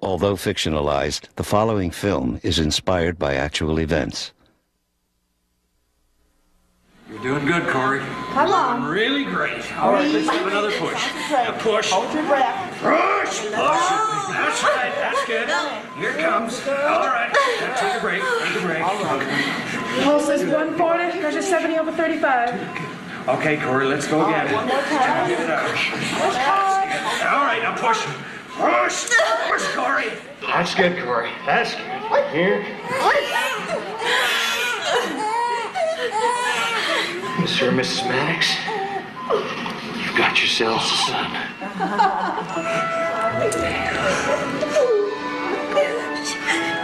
Although fictionalized, the following film is inspired by actual events. You're doing good, Corey. Come on. Doing really great. All right, let's have another push. Now push. Hold your breath. Push. Push. That's right. That's good. Here it comes. All right. Now take a break. Take a break. Pulse is 140, pressure 70 over 35. Okay, Corey, let's go again. One more time. Get it out. All right, now push. Push. Push, Corey. That's good, Corey. That's good. Here. Mr. and Mrs. Maddox, you've got yourselves a son.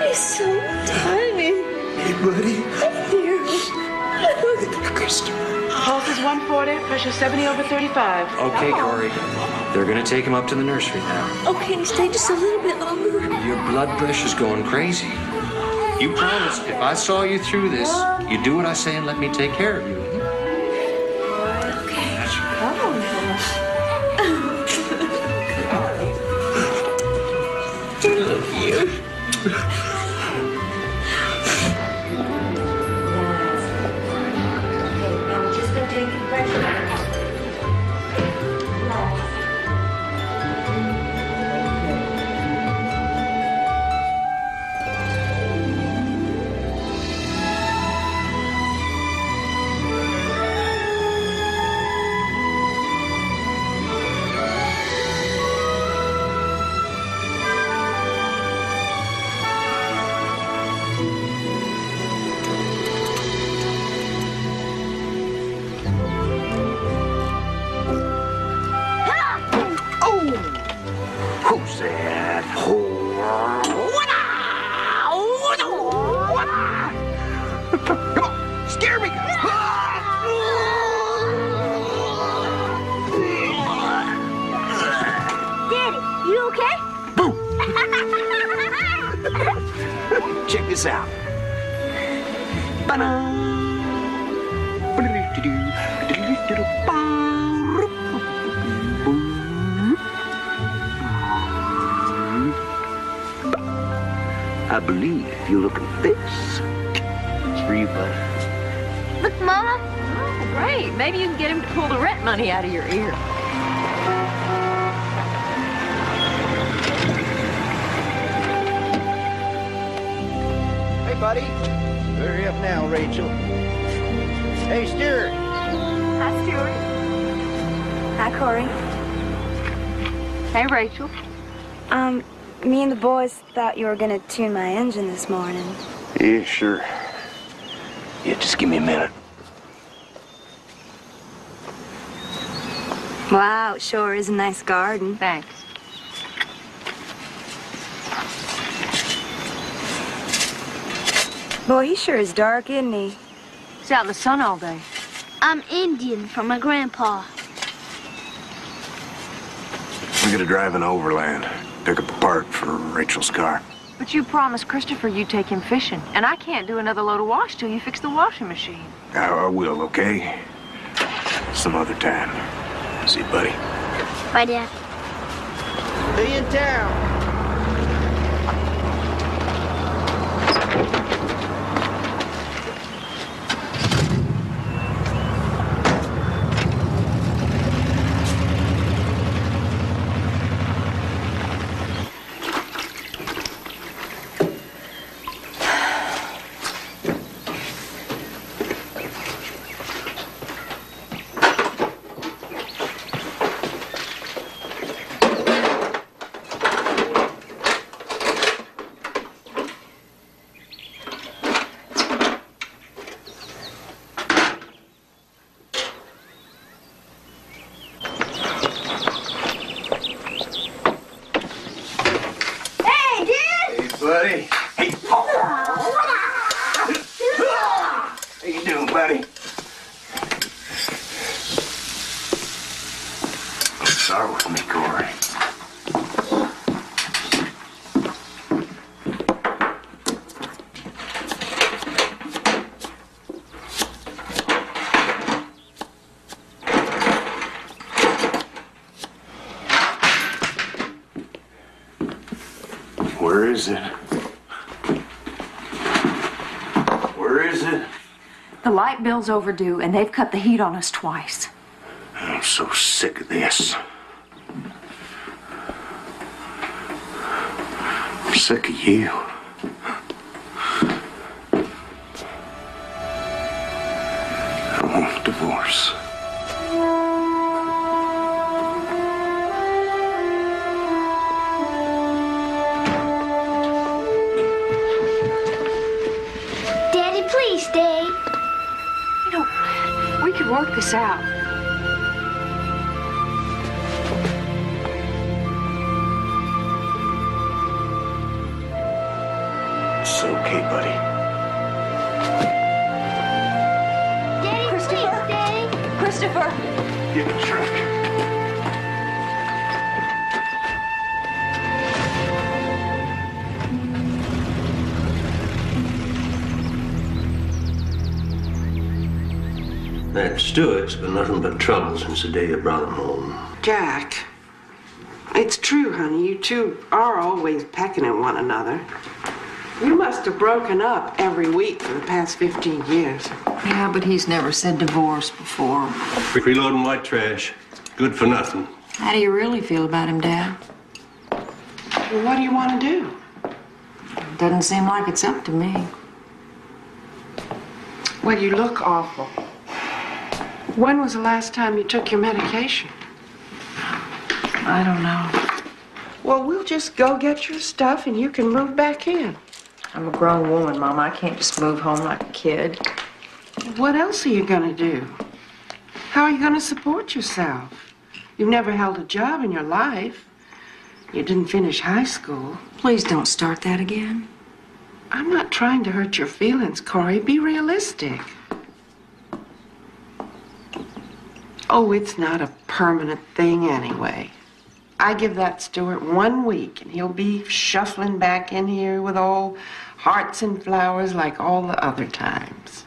He's so tiny. Hey, buddy. Here. Pulse is 140, pressure 70 over 35. Okay, Corey. They're going to take him up to the nursery now. Oh, can you stay just a little bit longer? Your blood pressure's going crazy. You promised if I saw you through this, you'd do what I say and let me take care of you. Who's that? Come on, scare me! Daddy, you okay? Boo! Check this out. I believe if you look at this, it's for you, buddy. Look, Mama. Oh, great. Maybe you can get him to pull the rent money out of your ear. Hey, buddy. Hurry up now, Rachel. Hey, Stuart. Hi, Stuart. Hi, Corey. Hey, Rachel. Me and the boys thought you were gonna tune my engine this morning. Yeah, sure. Yeah, just give me a minute. Wow, it sure is a nice garden. Thanks. Boy, he sure is dark, isn't he? He's out in the sun all day. I'm Indian from my grandpa. We're gonna drive an overland. Pick up a part for Rachel's car. But you promised Christopher you'd take him fishing, and I can't do another load of wash till you fix the washing machine. I will, okay? Some other time. See you, buddy. Bye, Dad. See you in town. Buddy. Hey. How you doing, buddy? Start with me, Corey. Where is it? Where is it? The light bill's overdue, and they've cut the heat on us twice. I'm so sick of this. I'm sick of you. I want a divorce. Daddy, please stay. You know, we could work this out. It's okay, buddy. Daddy, please stay. Christopher! Get the truck. That Stewart's been nothing but trouble since the day you brought him home. Jack, it's true, honey. You two are always pecking at one another. You must have broken up every week for the past 15 years. Yeah, but he's never said divorce before. Reloading white trash. Good for nothing. How do you really feel about him, Dad? Well, what do you want to do? Doesn't seem like it's up to me. Well, you look awful. When was the last time you took your medication? I don't know. Well, we'll just go get your stuff and you can move back in. I'm a grown woman, Mom. I can't just move home like a kid. What else are you going to do? How are you going to support yourself? You've never held a job in your life. You didn't finish high school. Please don't start that again. I'm not trying to hurt your feelings, Corey. Be realistic. Oh, it's not a permanent thing anyway. I give that Stewart 1 week, and he'll be shuffling back in here with all hearts and flowers like all the other times.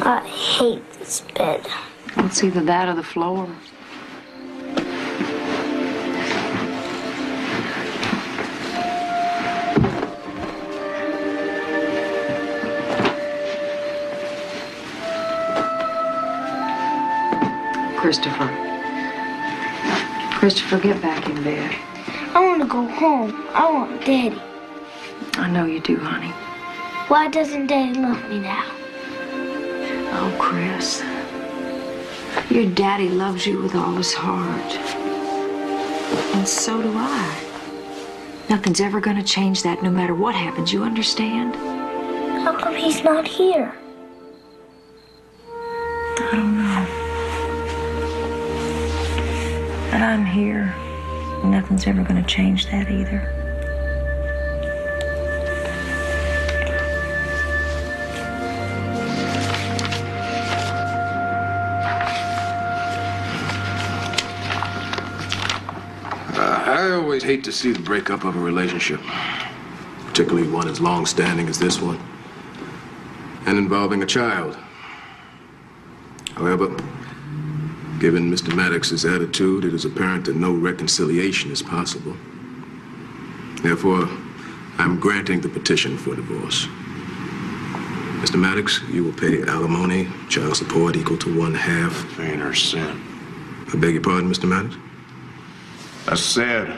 I hate this bed. It's either that or the floor. Christopher, get back in bed. I want to go home. I want Daddy. I know you do, honey. Why doesn't Daddy love me now? Oh, Chris. Your daddy loves you with all his heart. And so do I. Nothing's ever going to change that no matter what happens, you understand? How come he's not here? I don't know. But I'm here. Nothing's ever going to change that either. I always hate to see the breakup of a relationship, particularly one as long-standing as this one, and involving a child. However, given Mr. Maddox's attitude, it is apparent that no reconciliation is possible. Therefore, I'm granting the petition for divorce. Mr. Maddox, you will pay alimony, child support equal to 1/2. Paying her cent. I beg your pardon, Mr. Maddox? I said,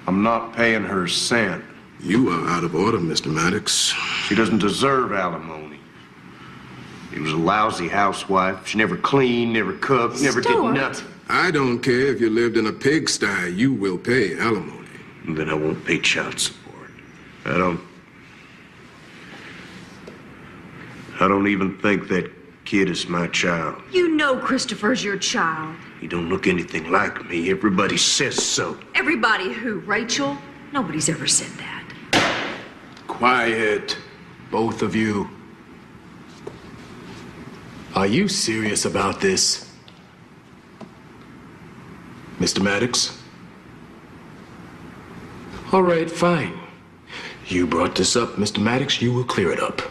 I'm not paying her cent. You are out of order, Mr. Maddox. She doesn't deserve alimony. She was a lousy housewife. She never cleaned, never cooked, never did nothing. I don't care if you lived in a pigsty. You will pay alimony. Then I won't pay child support. I don't even think that kid is my child. You know Christopher's your child. He don't look anything like me. Everybody says so. Everybody who? Rachel? Nobody's ever said that. Quiet, both of you. Are you serious about this? Mr. Maddox? All right, fine. You brought this up, Mr. Maddox. You will clear it up.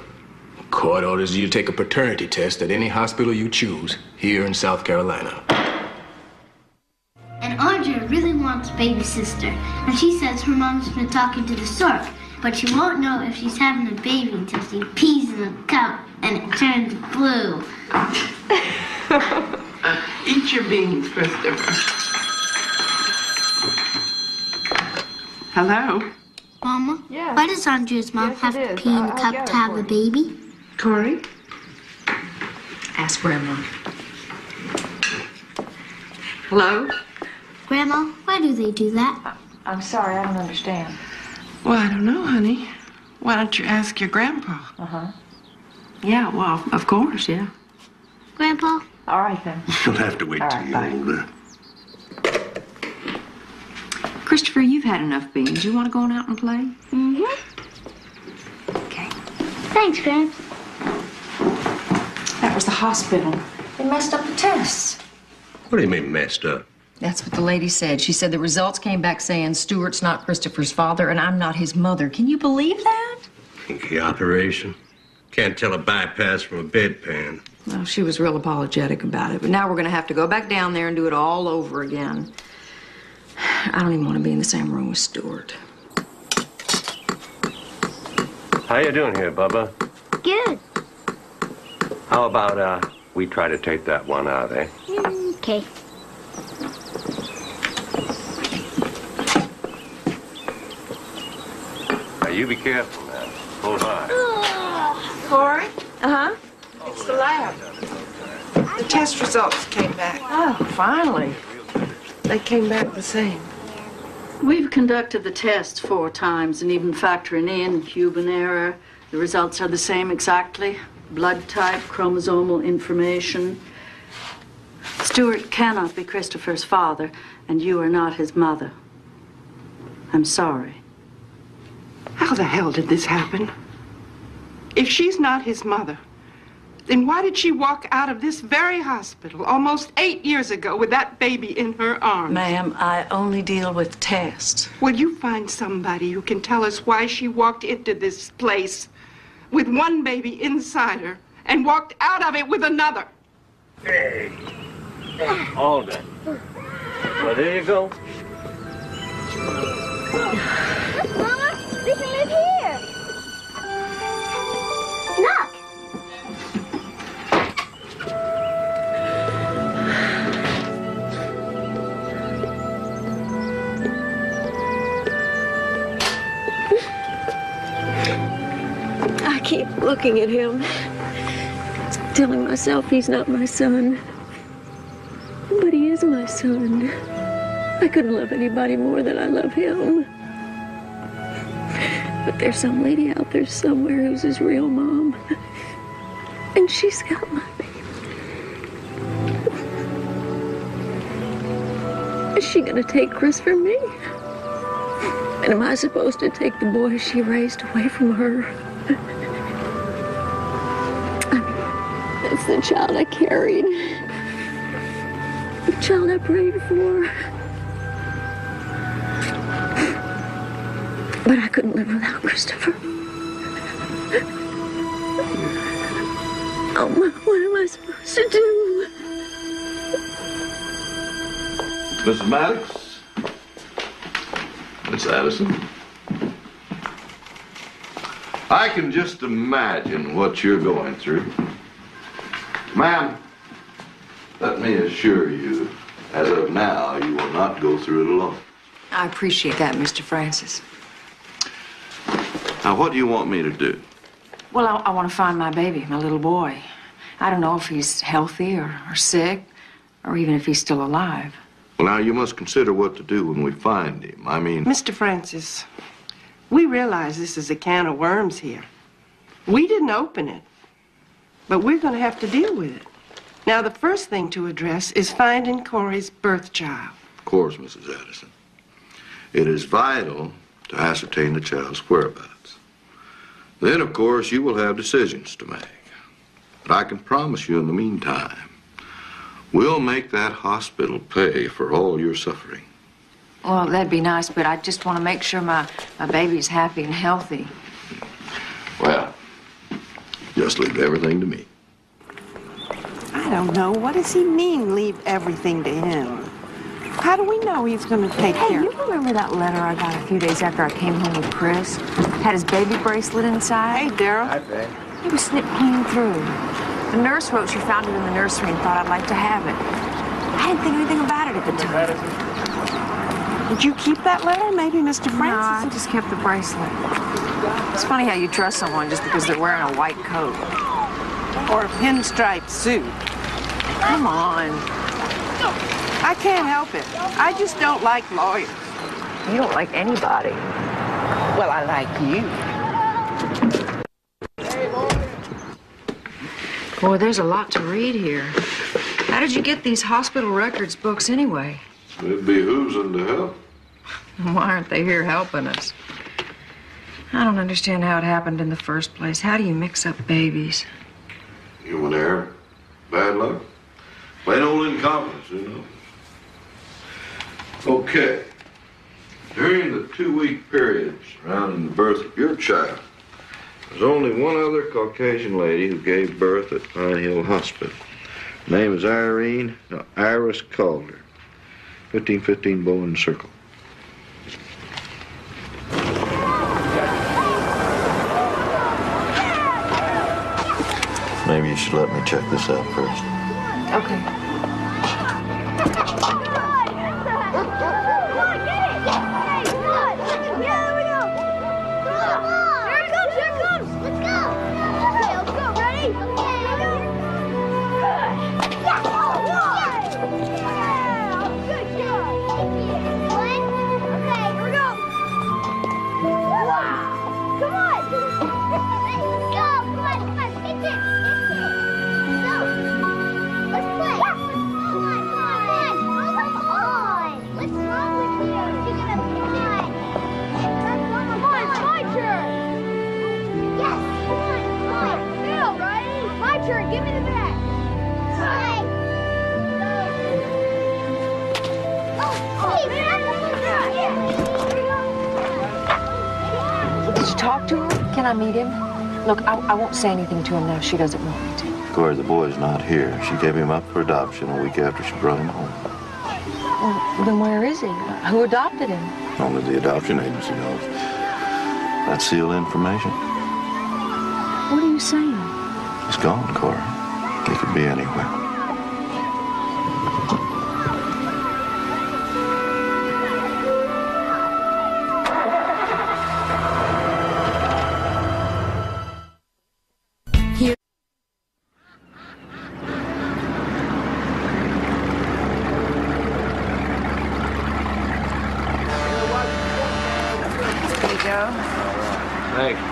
Court orders you to take a paternity test at any hospital you choose here in South Carolina. And Audra really wants a baby sister. And she says her mom's been talking to the stork. But she won't know if she's having a baby until she pees in the cup and it turns blue. Eat your beans, Christopher. Hello? Mama? Yeah. Why does Andrea's mom have to pee in the cup to have a baby? Corey? Ask Grandma. Hello? Grandma, why do they do that? I'm sorry, I don't understand. Well, I don't know, honey. Why don't you ask your grandpa? Uh-huh. Yeah, well, of course, yeah. Grandpa? All right, then. You'll have to wait All till right, you're bye. older. Christopher, you've had enough beans. You want to go on out and play? Mm-hmm. Okay. Thanks, Gramps. That was the hospital. They messed up the tests. What do you mean messed up? That's what the lady said. She said the results came back saying Stuart's not Christopher's father and I'm not his mother. Can you believe that? Kinky operation. Can't tell a bypass from a bedpan. Well, she was real apologetic about it, but now we're going to have to go back down there and do it all over again. I don't even want to be in the same room with Stuart. How you doing here, Bubba? Good. How about, we try to take that one out, eh? Okay. Now, you be careful, man. Hold on. Corey? Uh-huh. It's the lab. The test results came back. Oh, finally. They came back the same. We've conducted the tests 4 times, and even factoring in human error, the results are the same exactly. Blood type, chromosomal information. Stuart cannot be Christopher's father, and you are not his mother. I'm sorry. How the hell did this happen? If she's not his mother, then why did she walk out of this very hospital almost 8 years ago with that baby in her arms? Ma'am, I only deal with tests. Will you find somebody who can tell us why she walked into this place with one baby inside her and walked out of it with another? Hey. All done. Well, there you go. Mama, we can live here. Look. I keep looking at him, telling myself he's not my son. But he is my son. I couldn't love anybody more than I love him. But there's some lady out there somewhere who's his real mom. And she's got my baby. Is she gonna take Chris from me? And am I supposed to take the boy she raised away from her? I mean, that's the child I carried. The child I prayed for. But I couldn't live without Christopher. Oh, what am I supposed to do? Mrs. Maddox? Miss Addison? I can just imagine what you're going through. Ma'am, let me assure you, as of now, you will not go through it alone. I appreciate that, Mr. Francis. Now, what do you want me to do? Well, I want to find my baby, my little boy. I don't know if he's healthy or sick, or even if he's still alive. Well, now, you must consider what to do when we find him. I mean... Mr. Francis, we realize this is a can of worms here. We didn't open it, but we're going to have to deal with it. Now, the first thing to address is finding Corey's birth child. Of course, Mrs. Addison. It is vital to ascertain the child's whereabouts. Then, of course, you will have decisions to make. But I can promise you in the meantime, we'll make that hospital pay for all your suffering. Well, that'd be nice, but I just want to make sure my baby's happy and healthy. Well, just leave everything to me. I don't know. What does he mean, leave everything to him? How do we know he's going to take Hey, care you of it? remember that letter I got a few days after I came home with Chris? Had his baby bracelet inside? Hey, Daryl. Hi, babe. It was snipped clean through. The nurse wrote she found it in the nursery and thought I'd like to have it. I didn't think anything about it at the time. Did you keep that letter? Maybe Mr. No, Francis? I just kept the bracelet. It's funny how you trust someone just because they're wearing a white coat. Or a pinstripe suit. Come on. I can't help it. I just don't like lawyers. You don't like anybody. Well, I like you. Boy, there's a lot to read here. How did you get these hospital records books anyway? It behooves them to help. Why aren't they here helping us? I don't understand how it happened in the first place. How do you mix up babies? Human error, bad luck, plain old incompetence, you know. Okay. During the 2-week period surrounding the birth of your child, there's only one other Caucasian lady who gave birth at Pine Hill Hospital. Her name is Iris Calder, 1515 Bowen Circle. Maybe you should let me check this out first. Okay. Did you talk to her? Can I meet him? Look, I won't say anything to him now if she doesn't want me to. Corey, the boy's not here. She gave him up for adoption a week after she brought him home. Well, then where is he? Who adopted him? Only the adoption agency knows. That's sealed information. What are you saying? He's gone, Corey. He could be anywhere.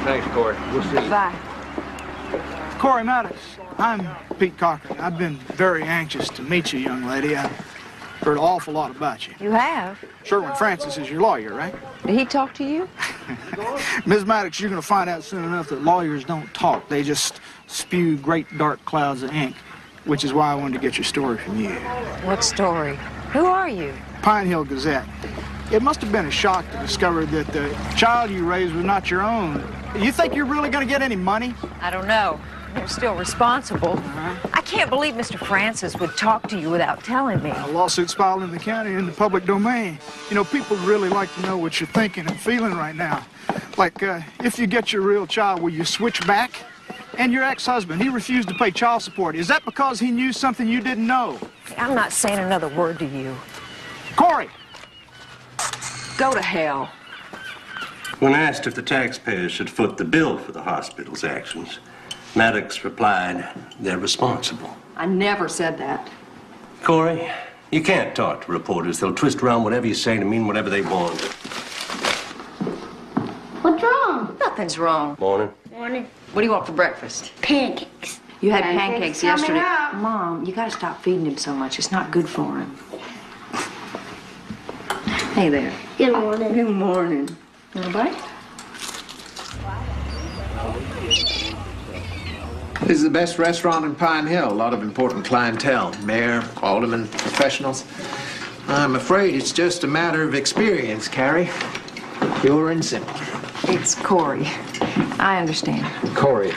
Thanks, Corey. We'll see you. Bye. Corey Maddox. I'm Pete Cochran. I've been very anxious to meet you, young lady. I've heard an awful lot about you. You have? Sherwin Francis is your lawyer, right? Did he talk to you? Ms. Maddox, you're going to find out soon enough that lawyers don't talk. They just spew great dark clouds of ink, which is why I wanted to get your story from you. What story? Who are you? Pine Hill Gazette. It must have been a shock to discover that the child you raised was not your own. You think you're really going to get any money? I don't know. You're still responsible. I can't believe Mr. Francis would talk to you without telling me. Lawsuits filed in the county in the public domain. You know, people really like to know what you're thinking and feeling right now. Like, if you get your real child, will you switch back? And your ex-husband, he refused to pay child support. Is that because he knew something you didn't know? I'm not saying another word to you. Corey! Go to hell. When asked if the taxpayers should foot the bill for the hospital's actions, Maddox replied, they're responsible. I never said that. Corey, you can't talk to reporters. They'll twist around whatever you say to mean whatever they want. What's wrong? Nothing's wrong. Morning. Morning. What do you want for breakfast? Pancakes. You had Pancakes pancakes coming yesterday. up. Mom, you gotta stop feeding him so much. It's not good for him. Hey there. Good morning. Good morning. Want a bite? This is the best restaurant in Pine Hill. A lot of important clientele. Mayor, aldermen, professionals. I'm afraid it's just a matter of experience, Carrie. Pure and simple. It's Corey. I understand. Corey.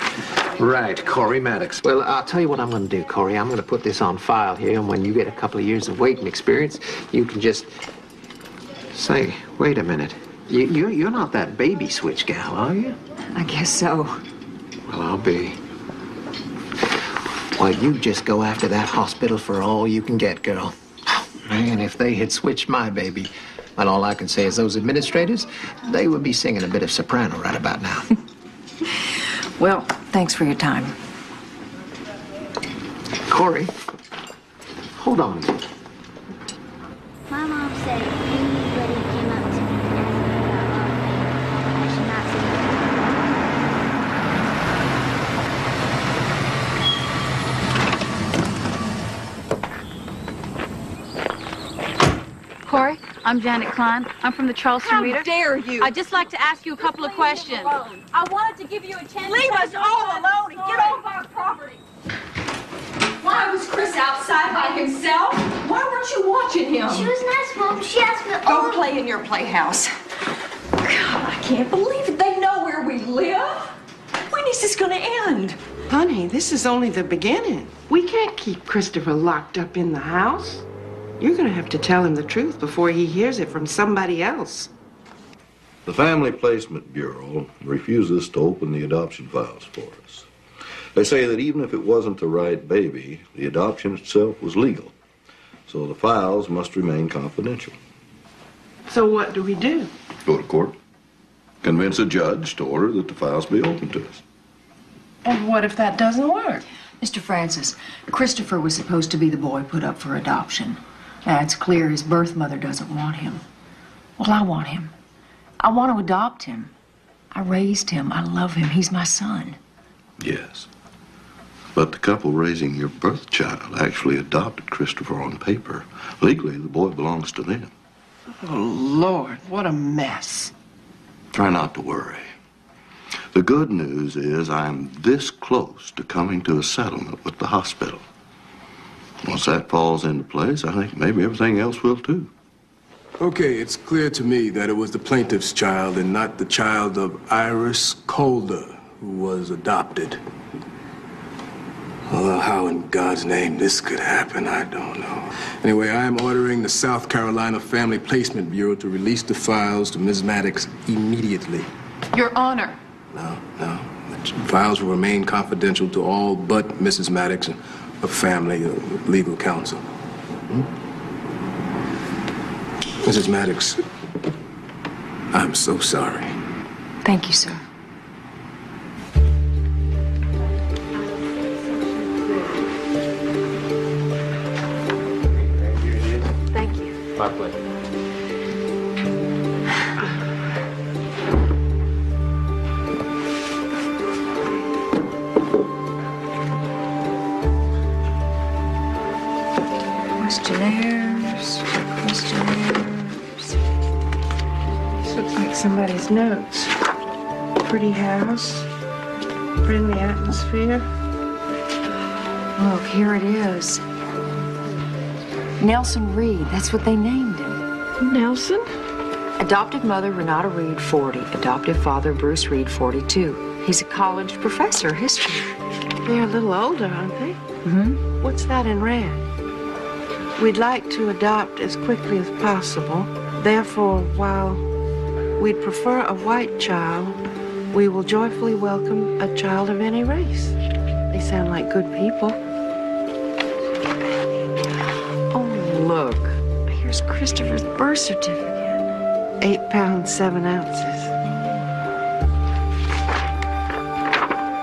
Right, Corey Maddox. Well, I'll tell you what I'm going to do, Corey. I'm going to put this on file here, and when you get a couple of years of waiting experience, you can just say, wait a minute. You're not that baby switch gal, are you? I guess so. Well, I'll be. Well, you just go after that hospital for all you can get, girl. Man, if they had switched my baby, well, all I can say is those administrators, they would be singing a bit of soprano right about now. Well, thanks for your time. Corey, hold on a minute. My mom said if anybody came up to me and asked me about love, I should not say Corey, I'm Janet Klein. I'm from the Charleston Reader. How dare you? I'd just like to ask you a couple of questions. I wanted to give you a chance. Leave us all alone and get off our property. Why was Chris outside by himself? Why weren't you watching him? She was nice, Mom. She asked me Go play in your playhouse. God, I can't believe it. They know where we live. When is this gonna end? Honey, this is only the beginning. We can't keep Christopher locked up in the house. You're gonna have to tell him the truth before he hears it from somebody else. The Family Placement Bureau refuses to open the adoption files for us. They say that even if it wasn't the right baby, the adoption itself was legal. So the files must remain confidential. So what do we do? Go to court. Convince a judge to order that the files be open to us. And what if that doesn't work? Mr. Francis, Christopher was supposed to be the boy put up for adoption. Now, it's clear his birth mother doesn't want him. Well, I want him. I want to adopt him. I raised him. I love him. He's my son. Yes. But the couple raising your birth child actually adopted Christopher on paper. Legally, the boy belongs to them. Oh, Lord, what a mess. Try not to worry. The good news is I'm this close to coming to a settlement with the hospital. Once that falls into place, I think maybe everything else will too. Okay, it's clear to me that it was the plaintiff's child and not the child of Iris Calder who was adopted. Although how in God's name this could happen, I don't know. Anyway, I am ordering the South Carolina Family Placement Bureau to release the files to Ms. Maddox immediately. Your Honor. No. The files will remain confidential to all but Mrs. Maddox and her family, legal counsel. Mrs. Maddox, I'm so sorry. Thank you, sir. Thank you. My pleasure. Questionnaires. This looks like somebody's notes. Pretty house. Friendly atmosphere. Look, here it is. Nelson Reed, that's what they named him. Nelson? Adopted mother, Renata Reed, 40. Adoptive father, Bruce Reed, 42. He's a college professor of history. They're a little older, aren't they? Mm-hmm. What's that in red? We'd like to adopt as quickly as possible. Therefore, while we'd prefer a white child, we will joyfully welcome a child of any race. They sound like good people. Oh, look. Here's Christopher's birth certificate. 8 pounds, 7 ounces.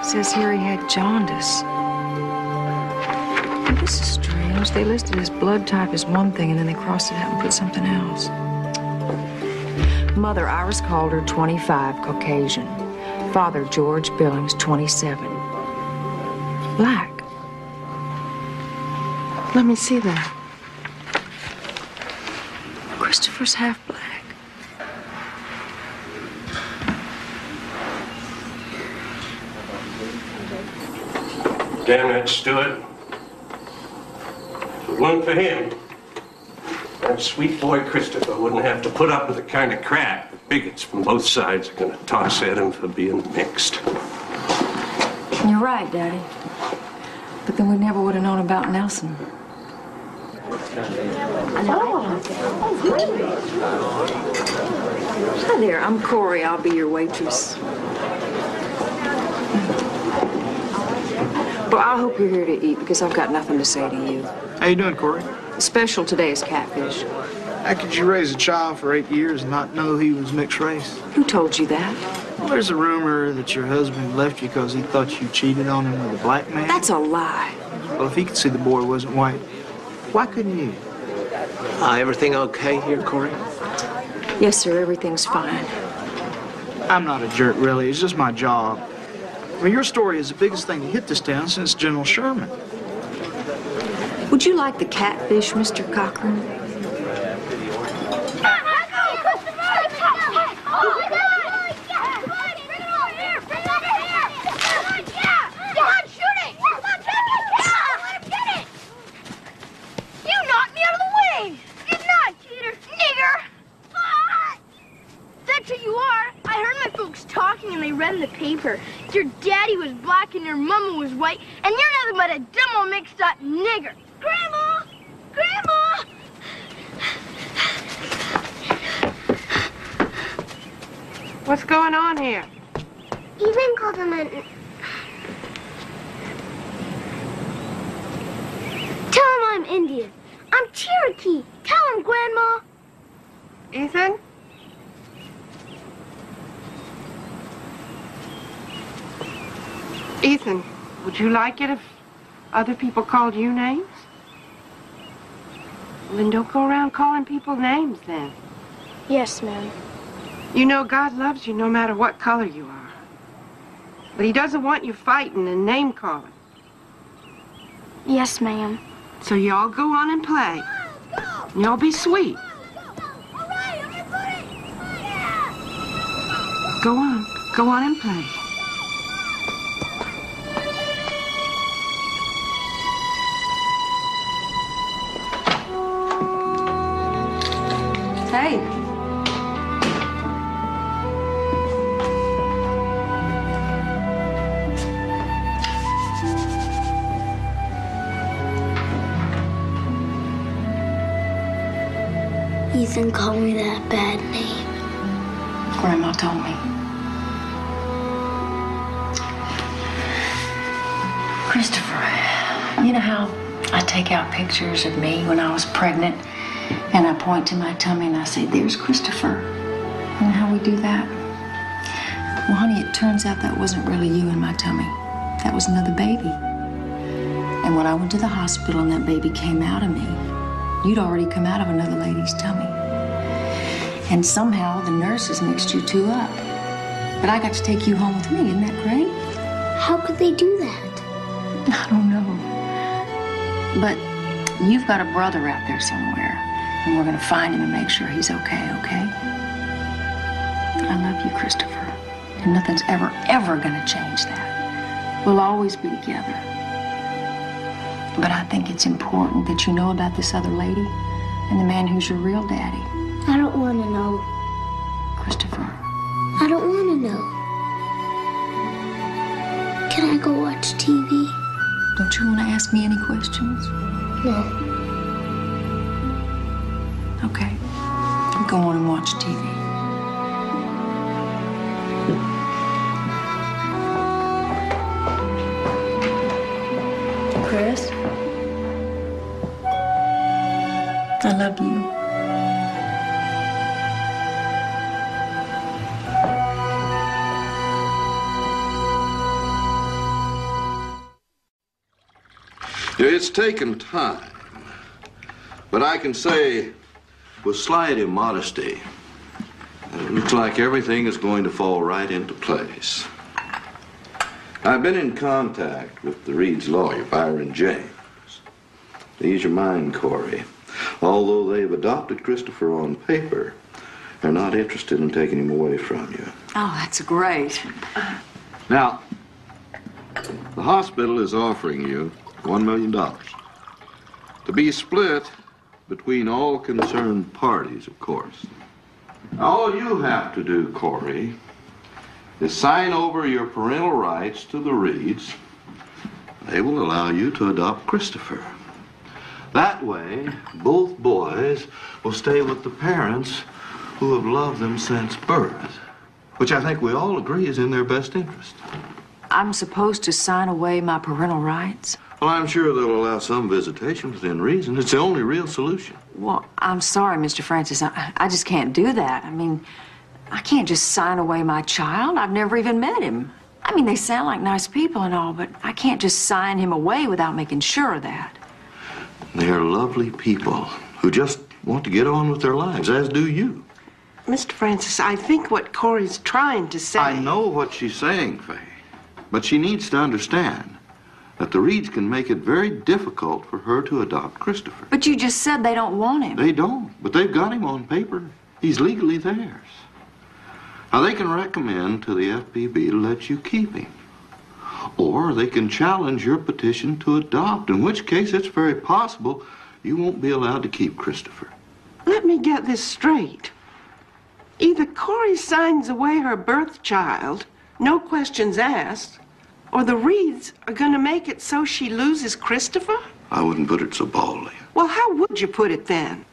Says here he had jaundice. Oh, this is strange. They listed his blood type as one thing, and then they crossed it out and put something else. Mother, Iris Calder, 25, Caucasian. Father, George Billings, 27. Black. Let me see that. Christopher's half black. Damn that Stewart. One for him. That sweet boy Christopher wouldn't have to put up with the kind of crap that bigots from both sides are going to toss at him for being mixed. You're right, Daddy. But then we never would have known about Nelson. Hi there, I'm Corey. I'll be your waitress. Well, I hope you're here to eat because I've got nothing to say to you. How you doing, Corey? The special today is catfish. How could you raise a child for 8 years and not know he was mixed race? Who told you that? Well, there's a rumor that your husband left you because he thought you cheated on him with a black man. That's a lie. Well, if he could see the boy wasn't white, why couldn't you? Everything okay here, Corey? Yes, sir, everything's fine. I'm not a jerk, really. It's just my job. I mean, your story is the biggest thing to hit this town since General Sherman. Would you like the catfish, Mr. Cochran? In the paper. Your daddy was black and your mama was white, and you're nothing but a dumb old mixed up nigger. Grandma! Grandma! What's going on here? Ethan called him a... Tell him I'm Indian. I'm Cherokee. Tell him, Grandma. Ethan? Ethan, would you like it if other people called you names? Well, then don't go around calling people names, then. Yes, ma'am. You know God loves you no matter what color you are. But he doesn't want you fighting and name-calling. Yes, ma'am. So you all go on and play. And y'all be sweet. Go on. Go on and play. Hey. Ethan called me that bad name. Grandma told me. Christopher, you know how I take out pictures of me when I was pregnant? And I point to my tummy and I say, there's Christopher. You know how we do that? Well, honey, it turns out that wasn't really you in my tummy. That was another baby. And when I went to the hospital and that baby came out of me, you'd already come out of another lady's tummy. And somehow the nurses mixed you two up. But I got to take you home with me, isn't that great? How could they do that? I don't know. But you've got a brother out there somewhere. And we're going to find him and make sure he's okay, okay? I love you, Christopher. And nothing's ever, ever going to change that. We'll always be together. But I think it's important that you know about this other lady and the man who's your real daddy. I don't want to know. Christopher. I don't want to know. Can I go watch TV? Don't you want to ask me any questions? No. Okay. Go on and watch TV. Chris? I love you. It's taken time, but I can say with slight immodesty, it looks like everything is going to fall right into place. I've been in contact with the Reed's lawyer, Byron James. To ease your mind, Corey, although they've adopted Christopher on paper, they're not interested in taking him away from you. Oh, that's great. Now, the hospital is offering you $1 million to be split between all concerned parties, of course. All you have to do, Corey, is sign over your parental rights to the Reeds. They will allow you to adopt Christopher. That way, both boys will stay with the parents who have loved them since birth, which I think we all agree is in their best interest. I'm supposed to sign away my parental rights? Well, I'm sure they'll allow some visitation within reason. It's the only real solution. Well, I'm sorry, Mr. Francis. I just can't do that. I mean, I can't just sign away my child. I've never even met him. I mean, they sound like nice people and all, but I can't just sign him away without making sure of that. They're lovely people who just want to get on with their lives, as do you. Mr. Francis, I think what Corey's trying to say... I know what she's saying, Faye, but she needs to understand that the Reeds can make it very difficult for her to adopt Christopher. But you just said they don't want him. They don't, but they've got him on paper. He's legally theirs. Now, they can recommend to the FPB to let you keep him. Or they can challenge your petition to adopt, in which case it's very possible you won't be allowed to keep Christopher. Let me get this straight. Either Corey signs away her birth child, no questions asked, or the Reeds are going to make it so she loses Christopher? I wouldn't put it so baldly. Well, how would you put it then?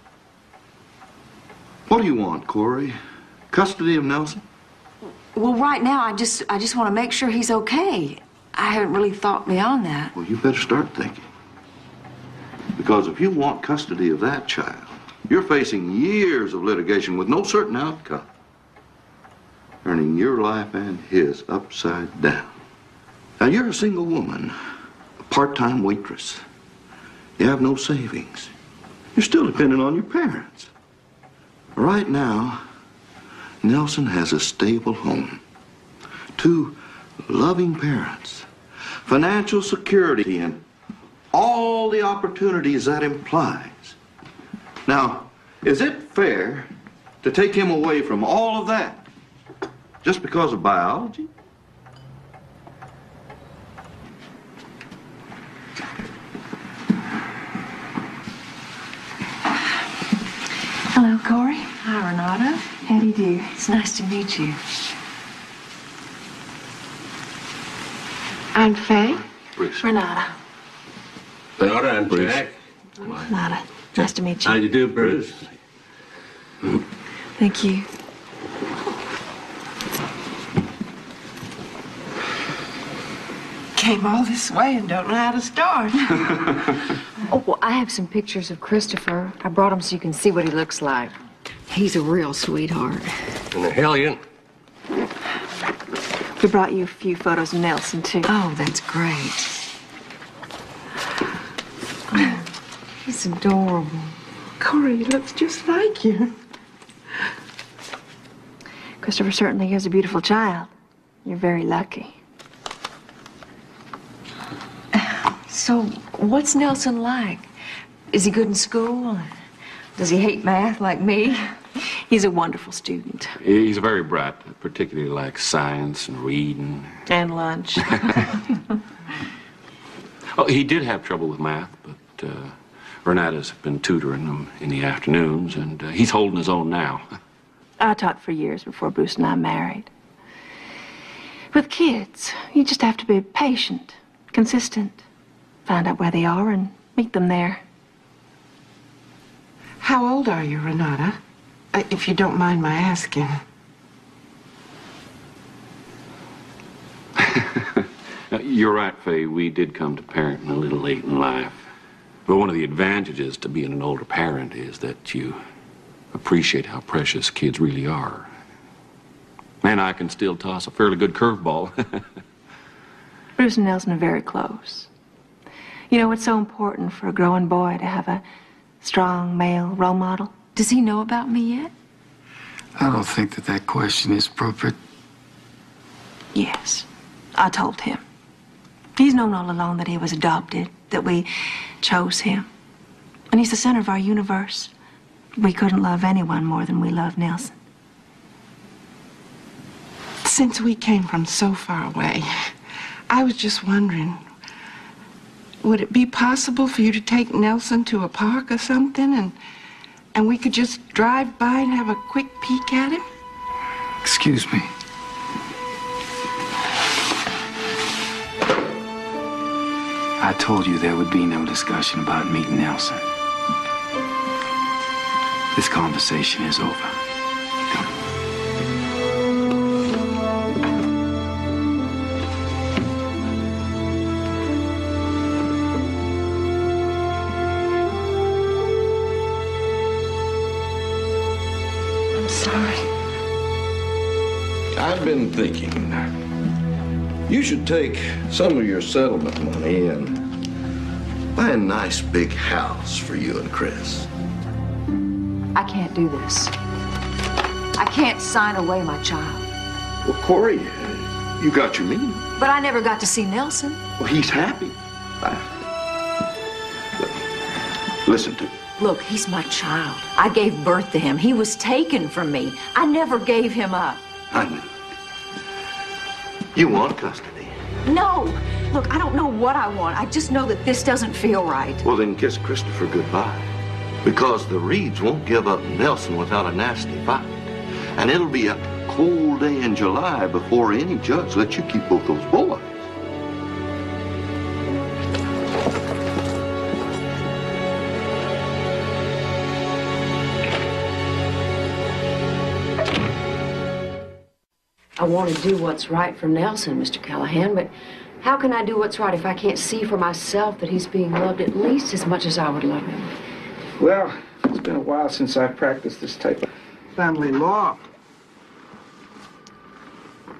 What do you want, Corey? Custody of Nelson? Well, right now, I just want to make sure he's okay. I haven't really thought beyond that. Well, you better start thinking. Because if you want custody of that child, you're facing years of litigation with no certain outcome, turning your life and his upside down. Now, you're a single woman, a part-time waitress. You have no savings. You're still dependent on your parents. Right now, Nelson has a stable home, 2 loving parents, financial security, and all the opportunities that implies. Now, is it fair to take him away from all of that just because of biology? Hello, Corey. Hi, Renata. How do you do? It's nice to meet you. I'm Faye. Bruce. Renata. Renata, I'm Bruce. Jack. Renata. Nice to meet you. How do you do, Bruce? Thank you. Came all this way and don't know how to start. Oh, well, I have some pictures of Christopher. I brought him so you can see what he looks like. He's a real sweetheart. And a hellion. We brought you a few photos of Nelson, too. Oh, that's great. Oh, he's adorable. Corey, he looks just like you. Christopher certainly is a beautiful child. You're very lucky. So, what's Nelson like? Is he good in school? Does he hate math like me? He's a wonderful student. He's very bright, particularly like science and reading. And lunch. Oh, he did have trouble with math, but Renata's been tutoring him in the afternoons, and he's holding his own now. I taught for years before Bruce and I married. With kids, you just have to be patient, consistent, find out where they are and meet them there. How old are you, Renata? If you don't mind my asking. You're right, Faye. We did come to parenting a little late in life. But one of the advantages to being an older parent is that you appreciate how precious kids really are. And I can still toss a fairly good curveball. Bruce and Nelson are very close. You know, it's so important for a growing boy to have a strong male role model. Does he know about me yet? I don't think that question is appropriate. Yes, I told him. He's known all along that he was adopted, that we chose him. And he's the center of our universe. We couldn't love anyone more than we love Nelson. Since we came from so far away, I was just wondering, would it be possible for you to take Nelson to a park or something, and we could just drive by and have a quick peek at him? Excuse me. I told you there would be no discussion about meeting Nelson. This conversation is over. I'm sorry. I've been thinking, you should take some of your settlement money and buy a nice big house for you and Chris. I can't do this. I can't sign away my child. Well, Corey, you got your meaning. But I never got to see Nelson. Well, he's happy. Listen to me. Look, he's my child. I gave birth to him. He was taken from me. I never gave him up. I knew it. You want custody. No! Look, I don't know what I want. I just know that this doesn't feel right. Well, then kiss Christopher goodbye. Because the Reeds won't give up Nelson without a nasty fight. And it'll be a cold day in July before any judge lets you keep both those boys. I want to do what's right for Nelson, Mr. Callahan, but how can I do what's right if I can't see for myself that he's being loved at least as much as I would love him? Well, it's been a while since I've practiced this type of family law.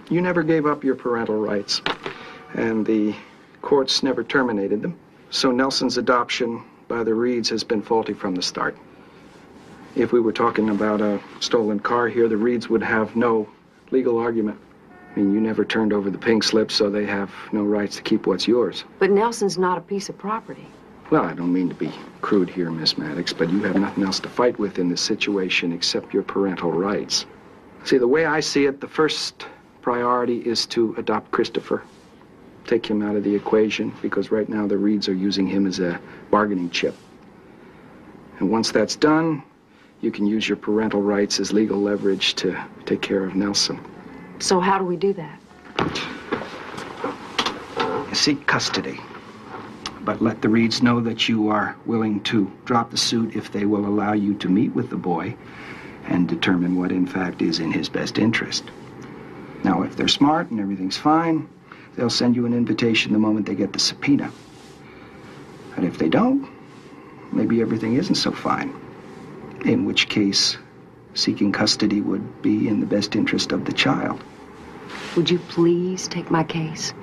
You never gave up your parental rights, and the courts never terminated them. So Nelson's adoption by the Reeds has been faulty from the start. If we were talking about a stolen car here, the Reeds would have no legal argument. I mean, you never turned over the pink slip, so they have no rights to keep what's yours. But Nelson's not a piece of property. Well, I don't mean to be crude here, Miss Maddox, but you have nothing else to fight with in this situation except your parental rights. See, the way I see it, the first priority is to adopt Christopher. Take him out of the equation, because right now the Reeds are using him as a bargaining chip. And once that's done, you can use your parental rights as legal leverage to take care of Nelson. So how do we do that? Seek custody. But let the Reeds know that you are willing to drop the suit if they will allow you to meet with the boy and determine what in fact is in his best interest. Now, if they're smart and everything's fine, they'll send you an invitation the moment they get the subpoena. And if they don't, maybe everything isn't so fine. In which case, seeking custody would be in the best interest of the child. Would you please take my case?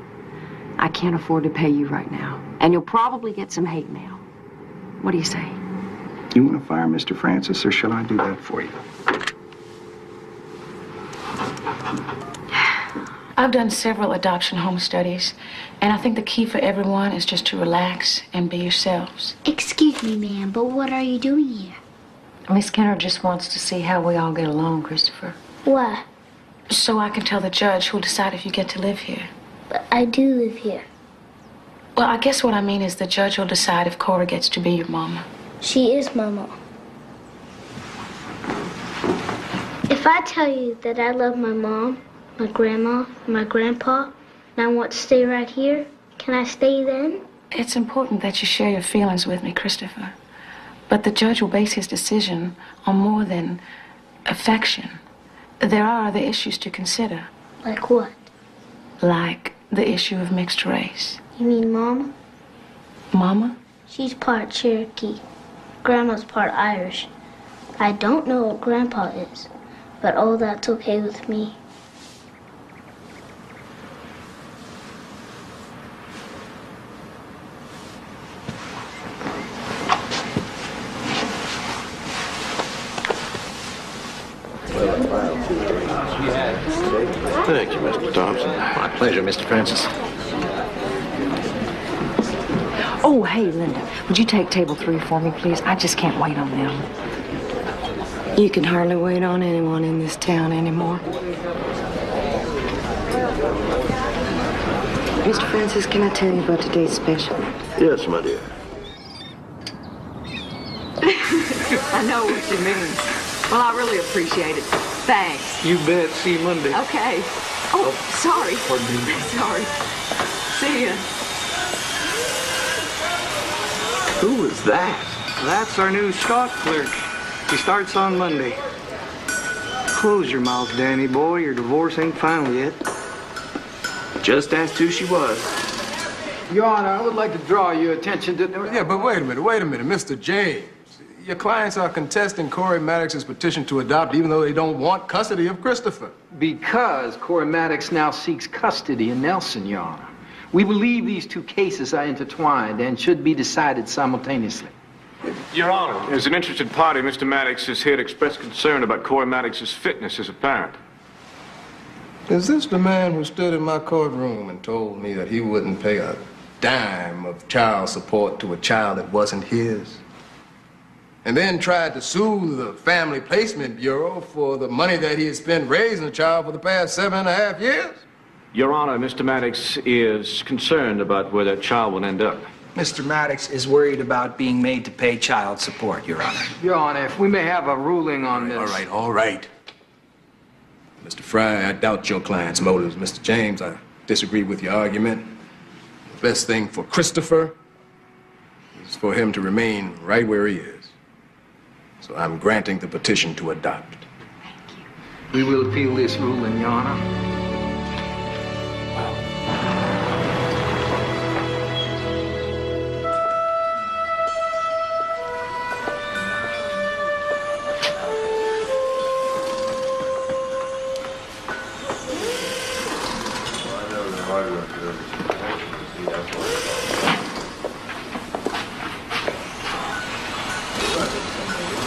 I can't afford to pay you right now. And you'll probably get some hate mail. What do you say? You want to fire Mr. Francis, or shall I do that for you? I've done several adoption home studies, and I think the key for everyone is just to relax and be yourselves. Excuse me, ma'am, but what are you doing here? Miss Kenner just wants to see how we all get along, Christopher. Why? So I can tell the judge who'll decide if you get to live here. But I do live here. Well, I guess what I mean is the judge will decide if Cora gets to be your mama. She is my mom. If I tell you that I love my mom, my grandma, my grandpa, and I want to stay right here, can I stay then? It's important that you share your feelings with me, Christopher. But the judge will base his decision on more than affection. There are other issues to consider. Like what? Like the issue of mixed race. You mean Mama? Mama? She's part Cherokee. Grandma's part Irish. I don't know what Grandpa is, but all that's okay with me. Thank you, Mr. Thompson. My pleasure, Mr. Francis. Oh, hey, Linda, would you take table 3 for me, please? I just can't wait on them. You can hardly wait on anyone in this town anymore. Mr. Francis, can I tell you about today's special? Yes, my dear. I know what you mean. Well, I really appreciate it. Thanks. You bet. See you Monday. Okay. Oh, sorry. Pardon me. Sorry. See ya. Who was that? That's our new stock clerk. He starts on Monday. Close your mouth, Danny boy. Your divorce ain't final yet. Just asked who she was. Your Honor, I would like to draw your attention to... Yeah, but wait a minute, Mr. James. Your clients are contesting Corey Maddox's petition to adopt even though they don't want custody of Christopher. Because Corey Maddox now seeks custody of Nelson, Your Honor. We believe these two cases are intertwined and should be decided simultaneously. Your Honor, as an interested party, Mr. Maddox is here to express concern about Corey Maddox's fitness as a parent. Is this the man who stood in my courtroom and told me that he wouldn't pay a dime of child support to a child that wasn't his? And then tried to sue the Family Placement Bureau for the money that he had spent raising the child for the past 7.5 years? Your Honor, Mr. Maddox is concerned about where that child will end up. Mr. Maddox is worried about being made to pay child support, Your Honor. Your Honor, if we may have a ruling on this... All right. Mr. Fry, I doubt your client's motives. Mr. James, I disagree with your argument. The best thing for Christopher is for him to remain right where he is. So I'm granting the petition to adopt. We will appeal this ruling, Your Honor.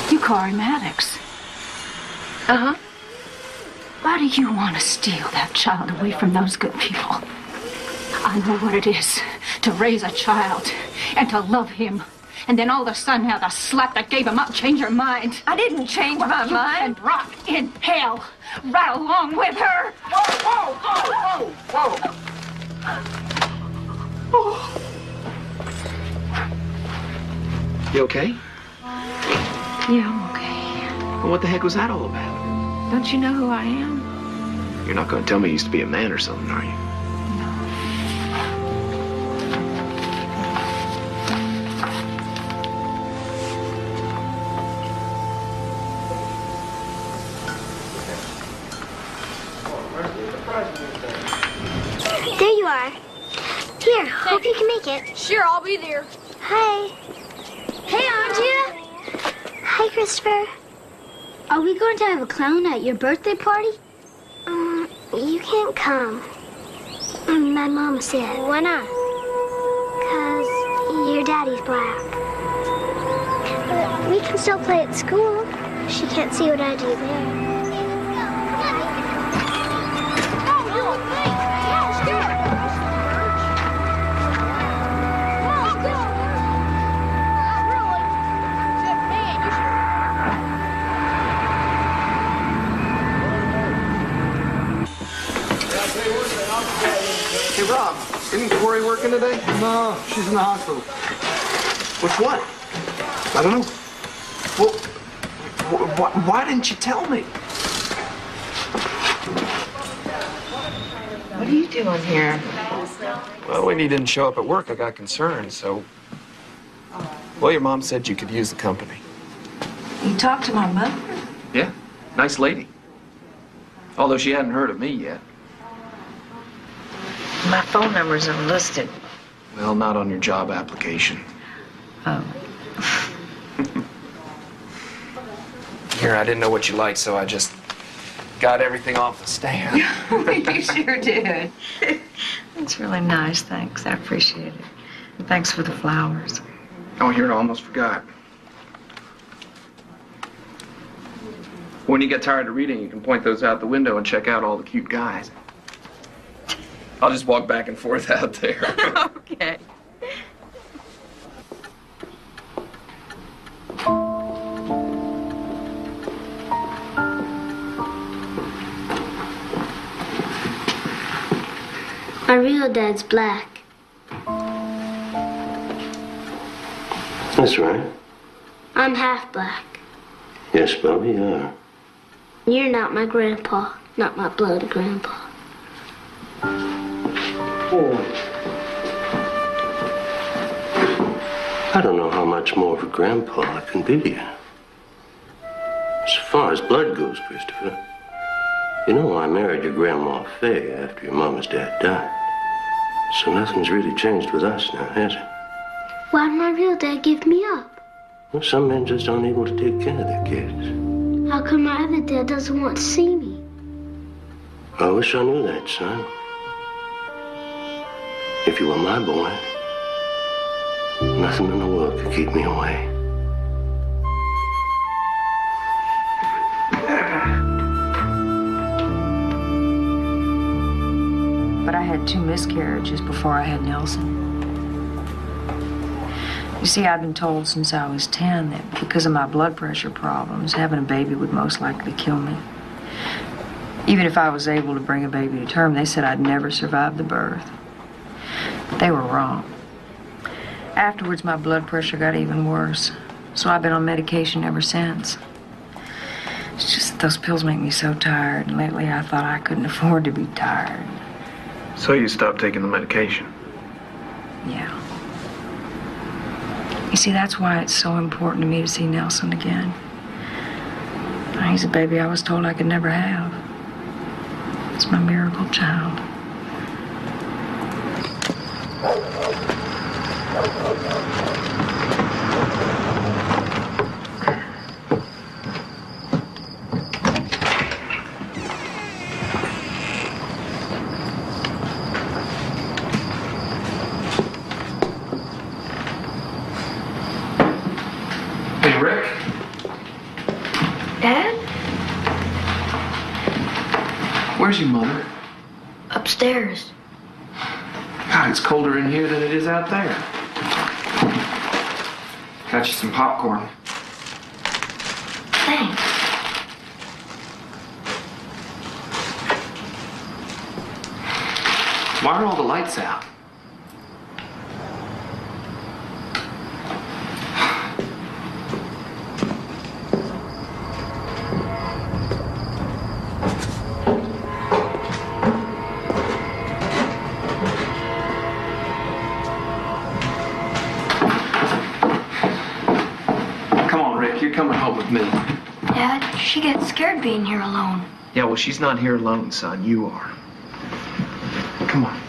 You Corey Maddox. Uh-huh. Why do you want to steal that child away from those good people? I know what it is to raise a child and to love him. And then all of a sudden have the slap that gave him up change your mind. I didn't change my mind. And rock in hell right along with her. Whoa! You okay? Yeah, I'm okay. Well, what the heck was that all about? Don't you know who I am? You're not going to tell me you used to be a man or something, are you? There you are. Here, hope you can make it. Sure, I'll be there. Hi. Hey, Andrea. Hi, Christopher. Are we going to have a clown at your birthday party? You can't come. My mom said. Why not? 'Cause your daddy's black. But we can still play at school. She can't see what I do there. Hey, Rob, isn't Corey working today? No, she's in the hospital. What's what? I don't know. Well, why didn't you tell me? What are you doing here? Well, when you didn't show up at work, I got concerned, so... Well, your mom said you could use the company. You talked to my mother? Yeah, nice lady. Although she hadn't heard of me yet. My phone number's unlisted. Well, not on your job application. Oh. Here, I didn't know what you liked, so I just got everything off the stand. You sure did. That's really nice, thanks. I appreciate it. And thanks for the flowers. Oh, here, I almost forgot. When you get tired of reading, you can point those out the window and check out all the cute guys. I'll just walk back and forth out there. Okay. My real dad's black. That's right. I'm half black. Yes, Bubby, you are. You're not my grandpa, not my blood grandpa. Oh. I don't know how much more of a grandpa I can be to you. As far as blood goes, Christopher, you know I married your Grandma Fay after your mama's dad died. So nothing's really changed with us now, has it? Why'd my real dad give me up? Well, some men just aren't able to take care of their kids. How come my other dad doesn't want to see me? I wish I knew that, son. If you were my boy, nothing in the world could keep me away. But I had 2 miscarriages before I had Nelson. You see, I've been told since I was 10 that because of my blood pressure problems, having a baby would most likely kill me. Even if I was able to bring a baby to term, they said I'd never survive the birth. But they were wrong. Afterwards, my blood pressure got even worse, so I've been on medication ever since. It's just that those pills make me so tired, and lately I thought I couldn't afford to be tired. So you stopped taking the medication? Yeah. You see, that's why it's so important to me to see Nelson again. He's a baby I was told I could never have. It's my miracle child. Hey, Rick? Dad? Where's your mother? Upstairs. God, it's colder in here than it is out there. Got you some popcorn. Thanks. Why are all the lights out? You're coming home with me. Dad, she gets scared being here alone. Yeah, well, she's not here alone, son. You are. Come on.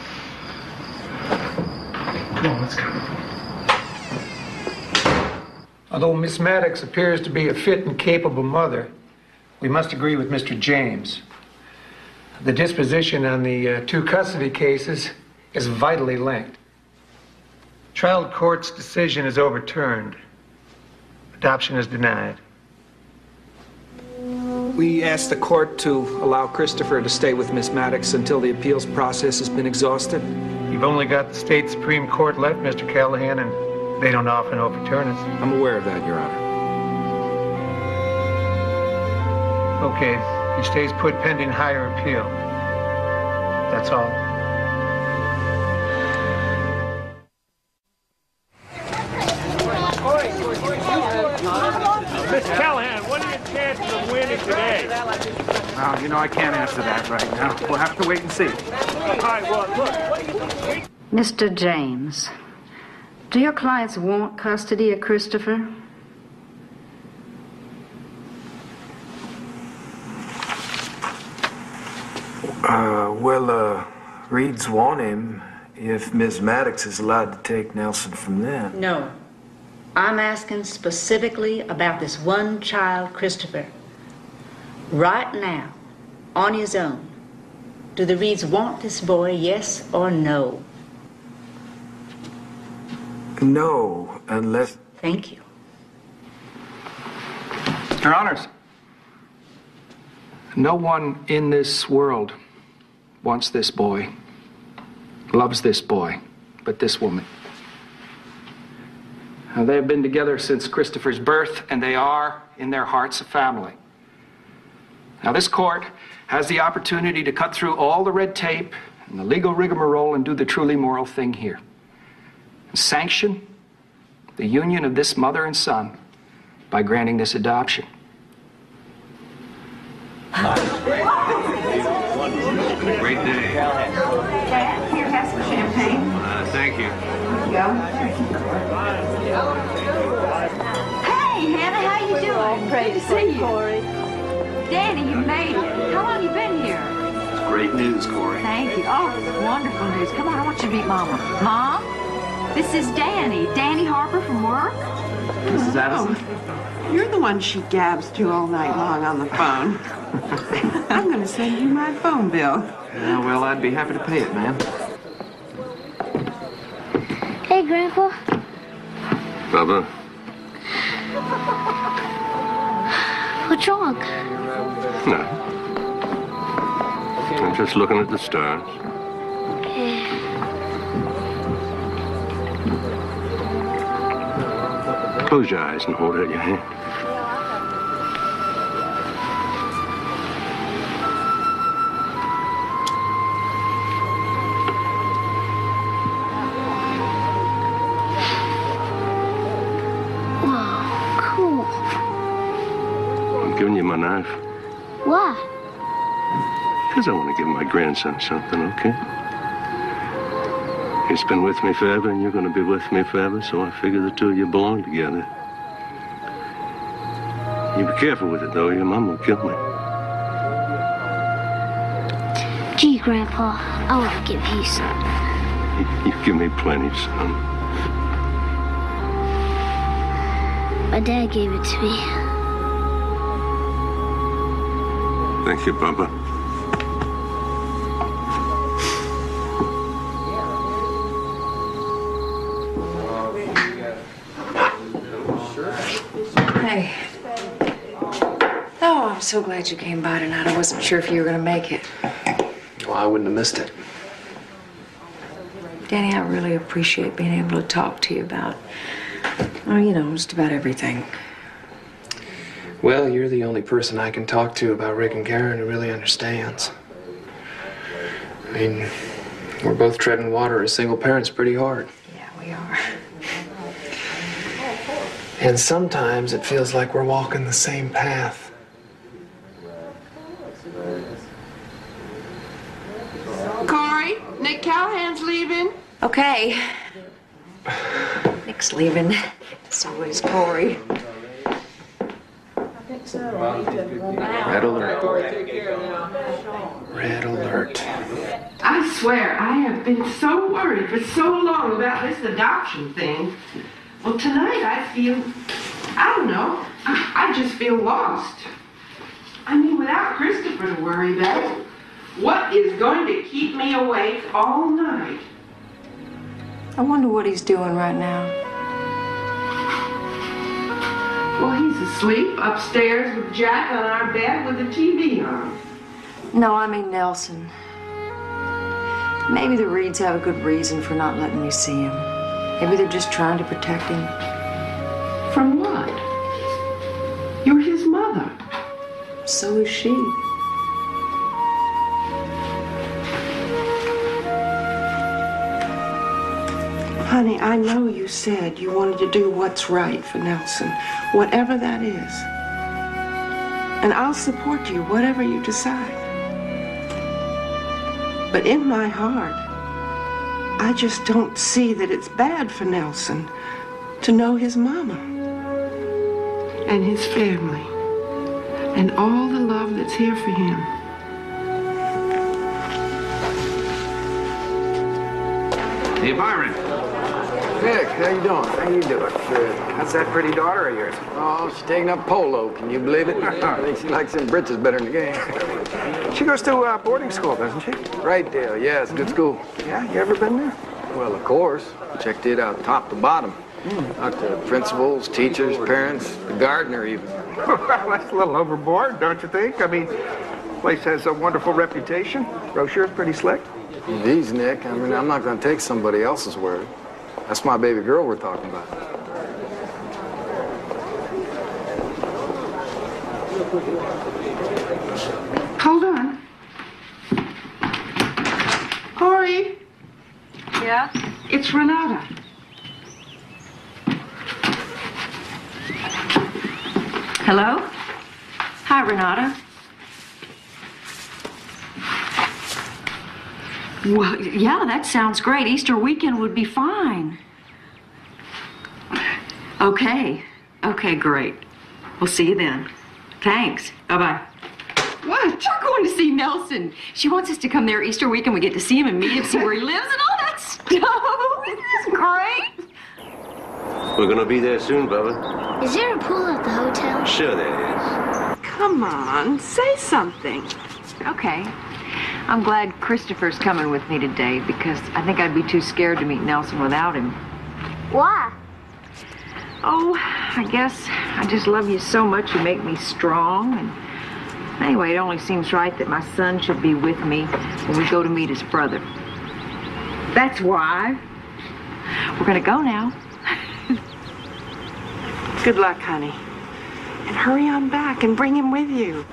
Come on, let's go. Although Miss Maddox appears to be a fit and capable mother, we must agree with Mr. James. The disposition on the 2 custody cases is vitally linked. Child court's decision is overturned. Adoption is denied. We asked the court to allow Christopher to stay with Miss Maddox until the appeals process has been exhausted. You've only got the state Supreme Court left, Mr. Callahan, and they don't often overturn it. I'm aware of that, Your Honor. Okay, he stays put pending higher appeal. That's all. Miss Callahan, what are your chances of winning today? Well, you know, I can't answer that right now. We'll have to wait and see. All right, well, look. Mr. James, do your clients want custody of Christopher? Reeds want him if Miss Maddox is allowed to take Nelson from them. No. I'm asking specifically about this one child, Christopher. Right now, on his own, do the Reeds want this boy, yes or no? No, unless... Thank you. Your Honors, no one in this world wants this boy, loves this boy, but this woman. Now, they have been together since Christopher's birth, and they are, in their hearts, a family. Now, this court has the opportunity to cut through all the red tape and the legal rigmarole and do the truly moral thing here. And sanction the union of this mother and son by granting this adoption. Great day. Here, have some champagne. Thank you. Go. Hey, Hannah, how you doing? Great to see you. Danny, you made it. How long you been here? It's great news, Corey. Thank you. Oh, wonderful news. Come on, I want you to meet Mama. Mom, this is Danny. Danny Harper from work. Mrs. Addison? Oh, you're the one she gabs to all night long on the phone. I'm going to send you my phone bill. Yeah, well, I'd be happy to pay it, ma'am. Hey, Grandpa. Bubba? What's wrong? No. I'm just looking at the stars. Close your eyes and hold out your hand. Wow, cool. I'm giving you my knife Why? because I want to give my grandson something, okay? He's been with me forever, and you're going to be with me forever, so I figure the two of you belong together. You be careful with it, though. Your mom will kill me. Gee, Grandpa, I want to give you some. You give me plenty, son. My dad gave it to me. Thank you, Bubba. Hey. Oh, I'm so glad you came by tonight. I wasn't sure if you were going to make it. Well, I wouldn't have missed it. Danny, I really appreciate being able to talk to you about, well, you know, just about everything. Well, you're the only person I can talk to about Rick and Karen who really understands. I mean, we're both treading water as single parents pretty hard. Yeah, we are. And sometimes it feels like we're walking the same path. Corey, Nick Callahan's leaving. Okay. Nick's leaving. So is Corey. Red alert. Red alert. I swear, I have been so worried for so long about this adoption thing. Well, tonight I don't know, I just feel lost. I mean, without Christopher to worry about, what is going to keep me awake all night? I wonder what he's doing right now. Well, he's asleep upstairs with Jack on our bed with the TV on. No, I mean Nelson. Maybe the Reeds have a good reason for not letting me see him. Maybe they're just trying to protect him. From what? You're his mother. So is she. Honey, I know you said you wanted to do what's right for Nelson, whatever that is. And I'll support you, whatever you decide. But in my heart, I just don't see that it's bad for Nelson to know his mama and his family and all the love that's here for him. Hey, Byron. Nick, how you doing? How you doing? Good. How's that pretty daughter of yours? Oh, she's taking up polo. Can you believe it? I think she likes them britches better than the game. She goes to boarding school, doesn't she? Right there. Yeah, it's a good school. Yeah, you ever been there? Well, of course. Checked it out top to bottom. Talked to principals, teachers, parents, the gardener even. Well, that's a little overboard, don't you think? I mean, the place has a wonderful reputation. Brochure's pretty slick. Geez, Nick, I mean, I'm not going to take somebody else's word. That's my baby girl we're talking about. Hold on. Corey. Yeah? It's Renata. Hello? Hi, Renata. Well, yeah, that sounds great. Easter weekend would be fine. Okay. Okay, great. We'll see you then. Thanks. Bye-bye. What? We're going to see Nelson. She wants us to come there Easter weekend. We get to see him and meet him, see where he lives and all that stuff. Isn't this great? We're gonna be there soon, Bubba. Is there a pool at the hotel? Sure there is. Come on, say something. Okay. I'm glad Christopher's coming with me today because I think I'd be too scared to meet Nelson without him. Why? Oh, I guess I just love you so much. You make me strong. And anyway, it only seems right that my son should be with me when we go to meet his brother. That's why. We're gonna go now. Good luck, honey. And hurry on back and bring him with you.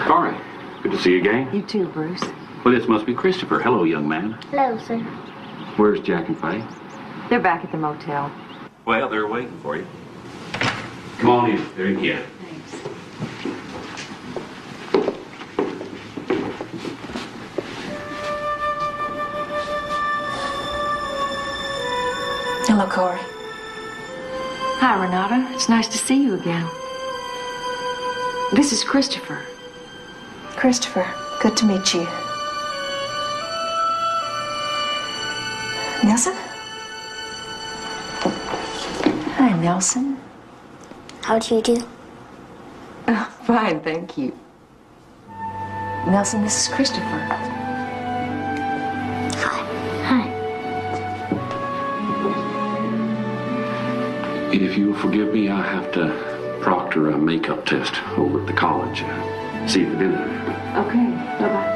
Corey, good to see you again. You too, Bruce. Well, this must be Christopher. Hello, young man. Hello, sir. Where's Jack and Faye? They're back at the motel. Well, they're waiting for you. Come on in. They're in here. Hello, Corey. Hi, Renata. It's nice to see you again. This is Christopher. Christopher, good to meet you. Nelson? Hi, Nelson. How do you do? Oh, fine, thank you. Nelson, this is Christopher. If you'll forgive me, I have to proctor a makeup test over at the college. See you for dinner. Okay, bye-bye.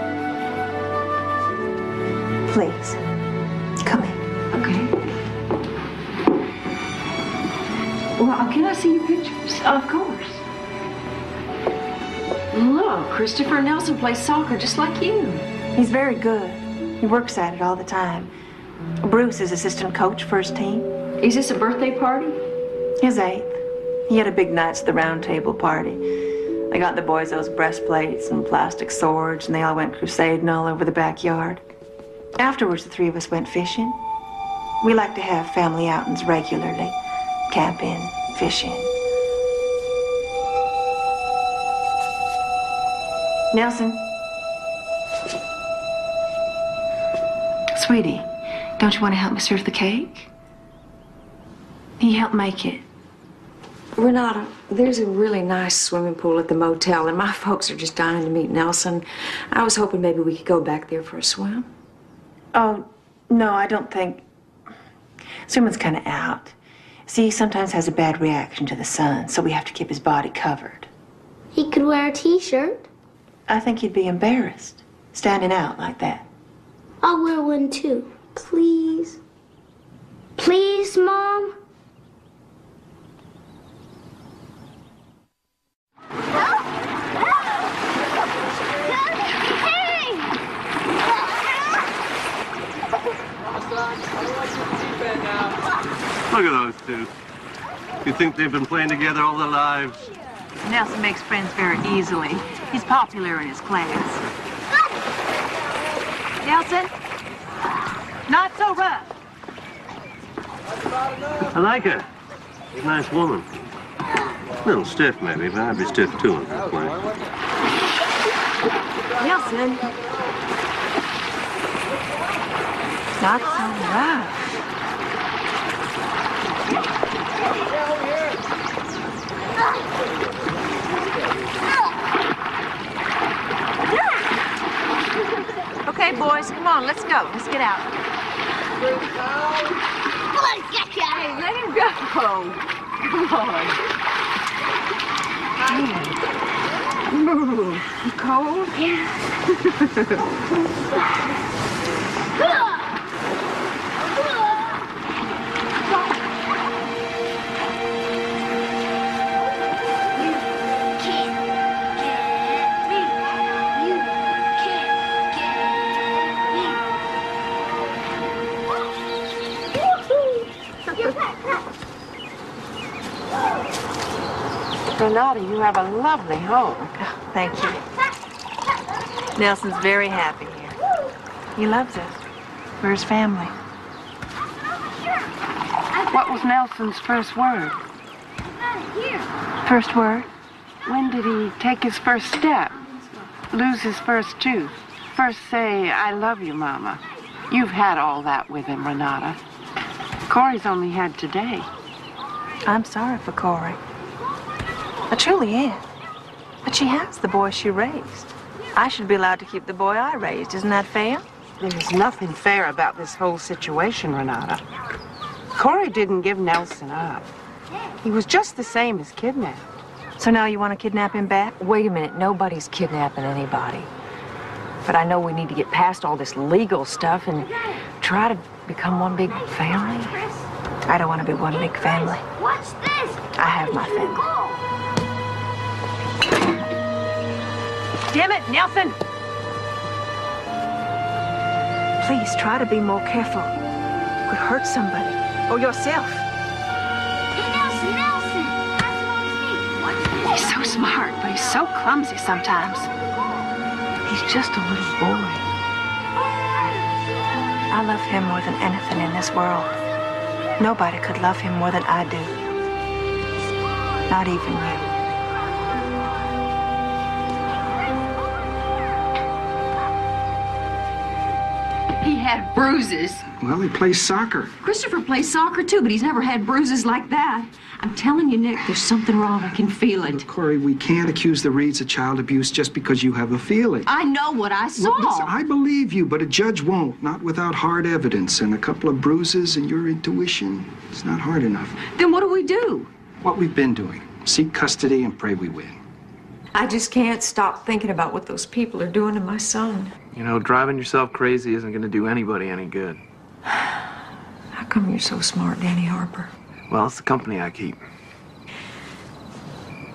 Please, come in. Okay. Well, can I see your pictures? Of course. Look, Christopher Nelson plays soccer just like you. He's very good. He works at it all the time. Bruce is assistant coach for his team. Is this a birthday party? His 8th. He had a big nights at the round table party. They got the boys those breastplates and plastic swords, and they all went crusading all over the backyard. Afterwards, the 3 of us went fishing. We like to have family outings regularly. Camping, fishing. Nelson. Sweetie, don't you want to help me serve the cake? He helped make it. Renata, there's a really nice swimming pool at the motel, and my folks are just dying to meet Nelson. I was hoping maybe we could go back there for a swim. Oh, no, I don't think. Swimming's kind of out. See, he sometimes has a bad reaction to the sun, so we have to keep his body covered. He could wear a t-shirt. I think he'd be embarrassed, standing out like that. I'll wear one too, please. Please, Mom? Look at those two. You think they've been playing together all their lives? Nelson makes friends very easily. He's popular in his class. Nelson? Not so rough. I like her. She's a nice woman. A little stiff, maybe, but I'd be stiff too in her place. Nelson. Not so rough. Okay, boys, come on, let's go. Let's get out. Hey, let him go. Come on. Ooh, you cold? Renata, you have a lovely home. Oh, thank you. Nelson's very happy here. He loves us. We're his family. What was Nelson's first word? First word? When did he take his first step? Lose his first tooth? First say, I love you, Mama. You've had all that with him, Renata. Corey's only had today. I'm sorry for Corey. I truly am. But she has the boy she raised. I should be allowed to keep the boy I raised. Isn't that fair? There's nothing fair about this whole situation, Renata. Corey didn't give Nelson up. He was just the same as kidnapped. So now you want to kidnap him back? Wait a minute, nobody's kidnapping anybody. But I know we need to get past all this legal stuff and try to become one big family. I don't want to be one big family. What's this? I have my family. Damn it, Nelson! Please try to be more careful. You could hurt somebody. Or yourself. Hey, Nelson! He's so smart, but he's so clumsy sometimes. He's just a little boy. I love him more than anything in this world. Nobody could love him more than I do. Not even you. He had bruises. Well, he plays soccer. Christopher plays soccer too, but he's never had bruises like that. I'm telling you, Nick, there's something wrong. I can feel it. Corey, we can't accuse the Reeds of child abuse just because you have a feeling. I know what I saw. Look, listen, I believe you, but a judge won't. Not without hard evidence and a couple of bruises and your intuition. It's not hard enough. Then what do we do? What we've been doing. Seek custody and pray we win. I just can't stop thinking about what those people are doing to my son. You know, driving yourself crazy isn't going to do anybody any good. How come you're so smart, Danny Harper? Well, it's the company I keep.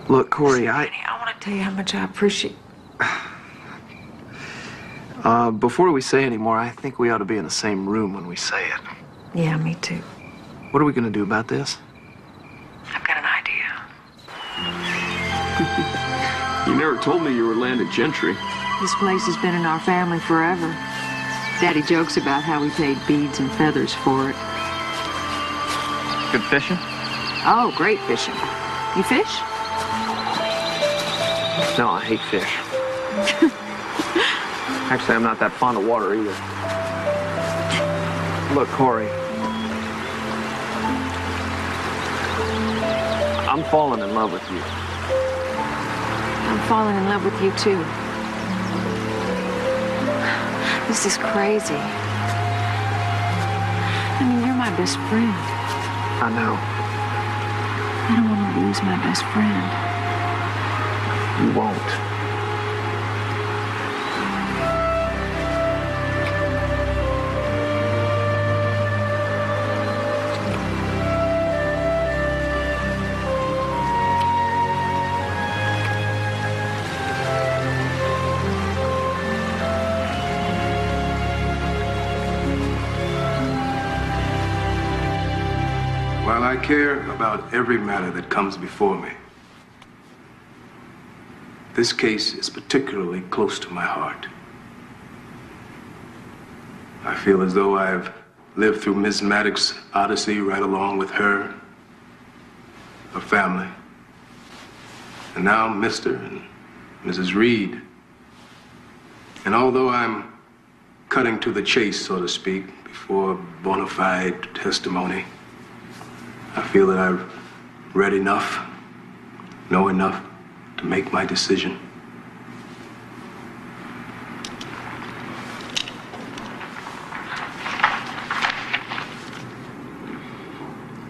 Look, Corey, I want to tell you how much I appreciate... Before we say any more, I think we ought to be in the same room when we say it. Yeah, me too. What are we going to do about this? I've got an idea. You never told me you were landed gentry. This place has been in our family forever. Daddy jokes about how we paid beads and feathers for it. Good fishing? Oh, great fishing. You fish? No, I hate fish. Actually, I'm not that fond of water either. Look, Corey. I'm falling in love with you. I'm falling in love with you, too. This is crazy. I mean, you're my best friend. I know. I don't want to lose my best friend. You won't. While I care about every matter that comes before me, this case is particularly close to my heart. I feel as though I've lived through Miss Maddox's odyssey right along with her family, and now Mr. and Mrs. Reed. And although I'm cutting to the chase, so to speak, before bona fide testimony, I feel that I've read enough, know enough to make my decision.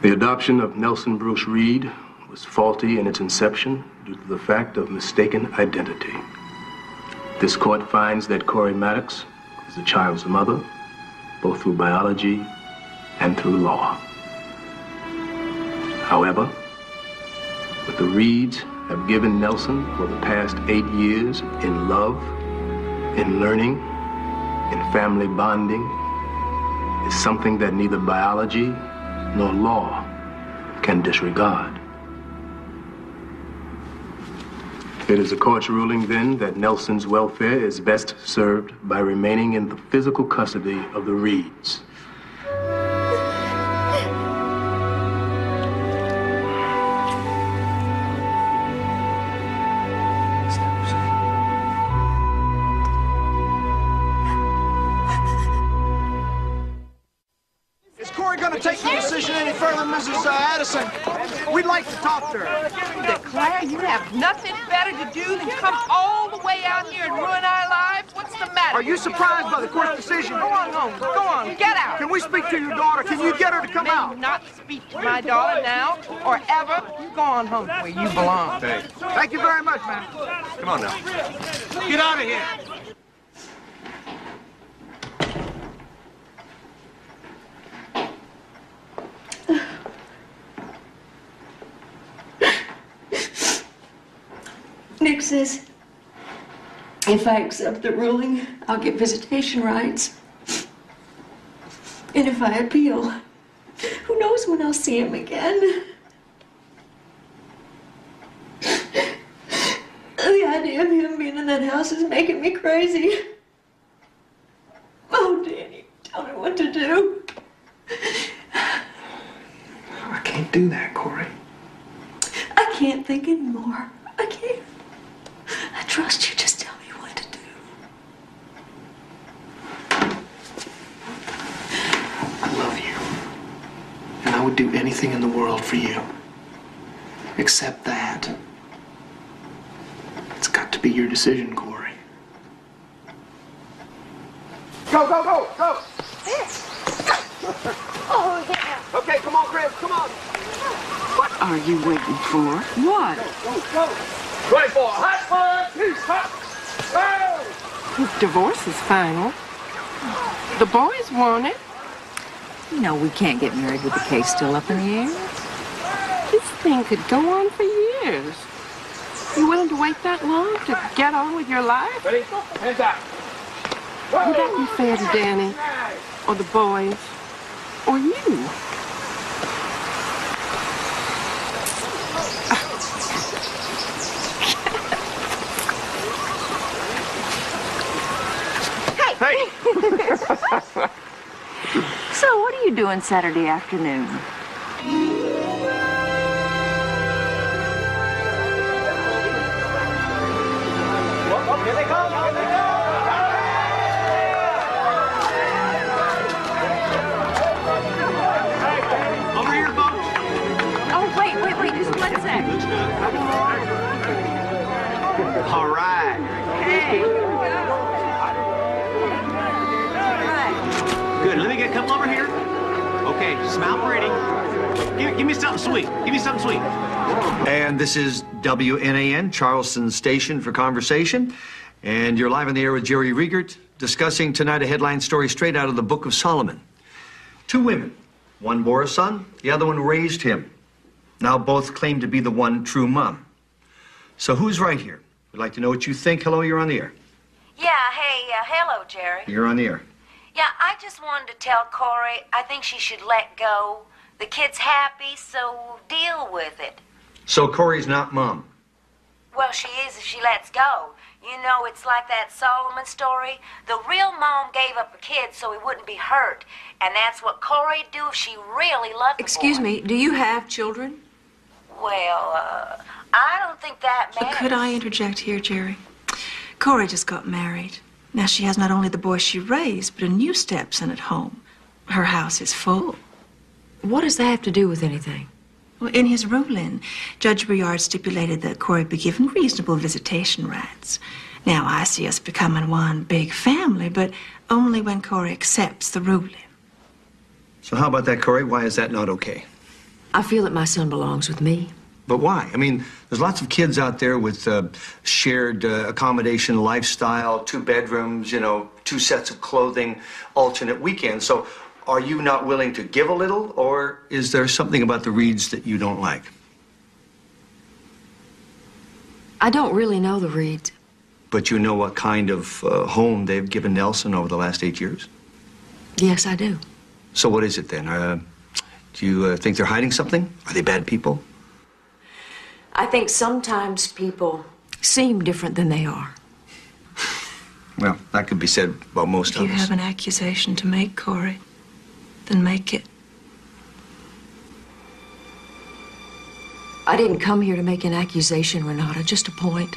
The adoption of Nelson Bruce Reed was faulty in its inception due to the fact of mistaken identity. This court finds that Corey Maddox is the child's mother, both through biology and through law. However, what the Reeds have given Nelson for the past 8 years in love, in learning, in family bonding, is something that neither biology nor law can disregard. It is the court's ruling, then, that Nelson's welfare is best served by remaining in the physical custody of the Reeds. Is Corey going to take the decision any further, Mrs. Addison? We'd like to talk to her. Declare you have nothing better to do than come all the way out here and ruin our lives? What's the matter? Are you surprised by the court's decision? Go on home. Go on. Get out. Can we speak to your daughter? Can you get her to come out? Not speak to my daughter now or ever. You go on home where you belong. Thank you very much, ma'am. Come on now. Get out of here. Nick says if I accept the ruling, I'll get visitation rights. And if I appeal, who knows when I'll see him again? The idea of him being in that house is making me crazy. Oh, Danny, tell me what to do. I can't do that, Corey. I can't think anymore. I can't. I trust you. Just tell me what to do. I love you. And I would do anything in the world for you. Except that. It's got to be your decision, Corey. Go, go, go, go. Oh, yeah. Okay, come on, Chris, come on. What are you waiting for? What? Go, go. 24, hot fire, peace, hot. Divorce is final. The boys want it. You know, we can't get married with the case still up in the air. This thing could go on for years. You willing to wait that long to get on with your life? Ready? Hands out. Would that be fair to Danny? Or the boys? Or you? Hey! So, what are you doing Saturday afternoon? Here they come! Here they come! Over here, folks! Oh, wait, just one sec. All right. Hey. Good. Let me get a couple over here. Okay, smile pretty. Give me something sweet. Give me something sweet. And this is WNAN, Charleston Station for Conversation. And you're live on the air with Jerry Riegert, discussing tonight a headline story straight out of the Book of Solomon. Two women. One bore a son, the other one raised him. Now both claim to be the one true mom. So who's right here? We'd like to know what you think. Hello, you're on the air. Yeah, hey, hello, Jerry. You're on the air. Yeah, I just wanted to tell Corey I think she should let go. The kid's happy, so deal with it. So Corey's not mom. Well, she is if she lets go. You know, it's like that Solomon story. The real mom gave up a kid so he wouldn't be hurt. And that's what Corey'd do if she really loved the Excuse boy. me, do you have children? Well, I don't think that matters. Could I interject here, Jerry? Corey just got married. Now she has not only the boy she raised, but a new stepson at home. Her house is full. What does that have to do with anything? Well, in his ruling, Judge Briard stipulated that Corey be given reasonable visitation rights. Now, I see us becoming one big family, but only when Corey accepts the ruling. So how about that, Corey? Why is that not okay? I feel that my son belongs with me. But why? I mean, there's lots of kids out there with shared accommodation lifestyle, 2 bedrooms, you know, 2 sets of clothing, alternate weekends. So are you not willing to give a little, or is there something about the Reeds that you don't like? I don't really know the Reeds. But you know what kind of home they've given Nelson over the last 8 years? Yes, I do. So what is it then? Do you think they're hiding something? Are they bad people? I think sometimes people... seem different than they are. Well, that could be said about most If of you us. have an accusation to make, Corey, then make it. I didn't come here to make an accusation, Renata, just a point.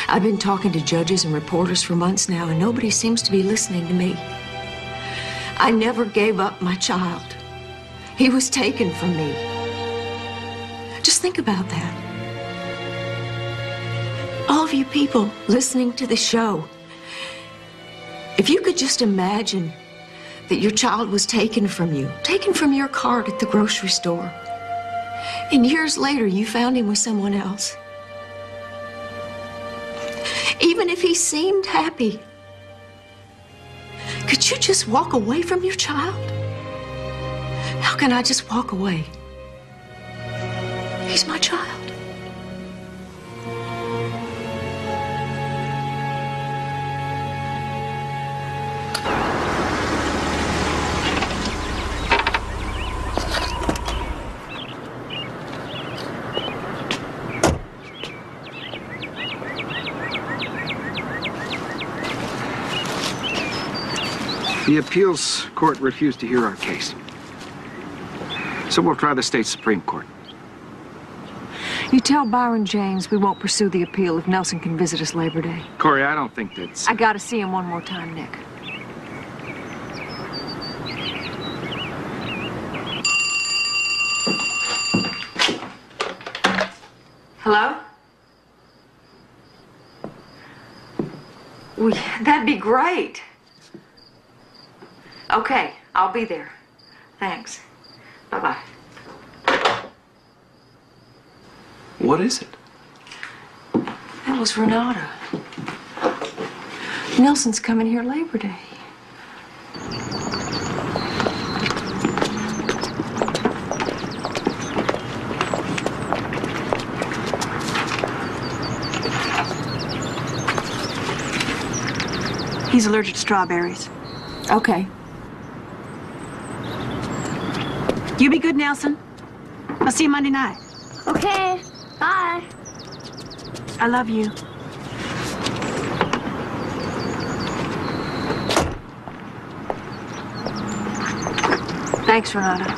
I've been talking to judges and reporters for months now, and nobody seems to be listening to me. I never gave up my child. He was taken from me. Just think about that. All of you people listening to the show, if you could just imagine that your child was taken from you, taken from your cart at the grocery store, and years later you found him with someone else. Even if he seemed happy, could you just walk away from your child? How can I just walk away? He's my child. The appeals court refused to hear our case. So we'll try the state Supreme Court. You tell Byron James we won't pursue the appeal if Nelson can visit us Labor Day. Corey, I don't think that's... I gotta see him one more time, Nick. Hello? That'd be great. Okay, I'll be there. Thanks. Bye-bye. What is it? That was Renata. Nelson's coming here Labor Day. He's allergic to strawberries. Okay. You be good, Nelson. I'll see you Monday night. Okay, bye. I love you. Thanks, Renata.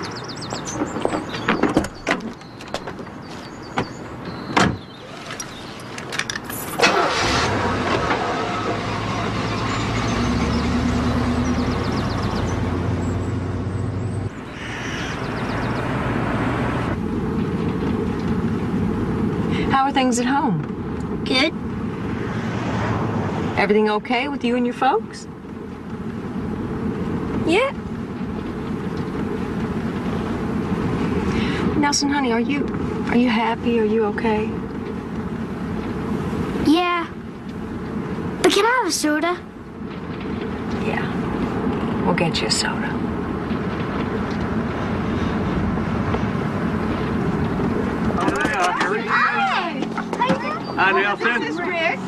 How are things at home? Good. Everything okay with you and your folks? Yeah. Nelson, honey, are you happy? Are you okay? Yeah. But can I have a soda? Yeah. We'll get you a soda. Hi, Nelson. This is Rick.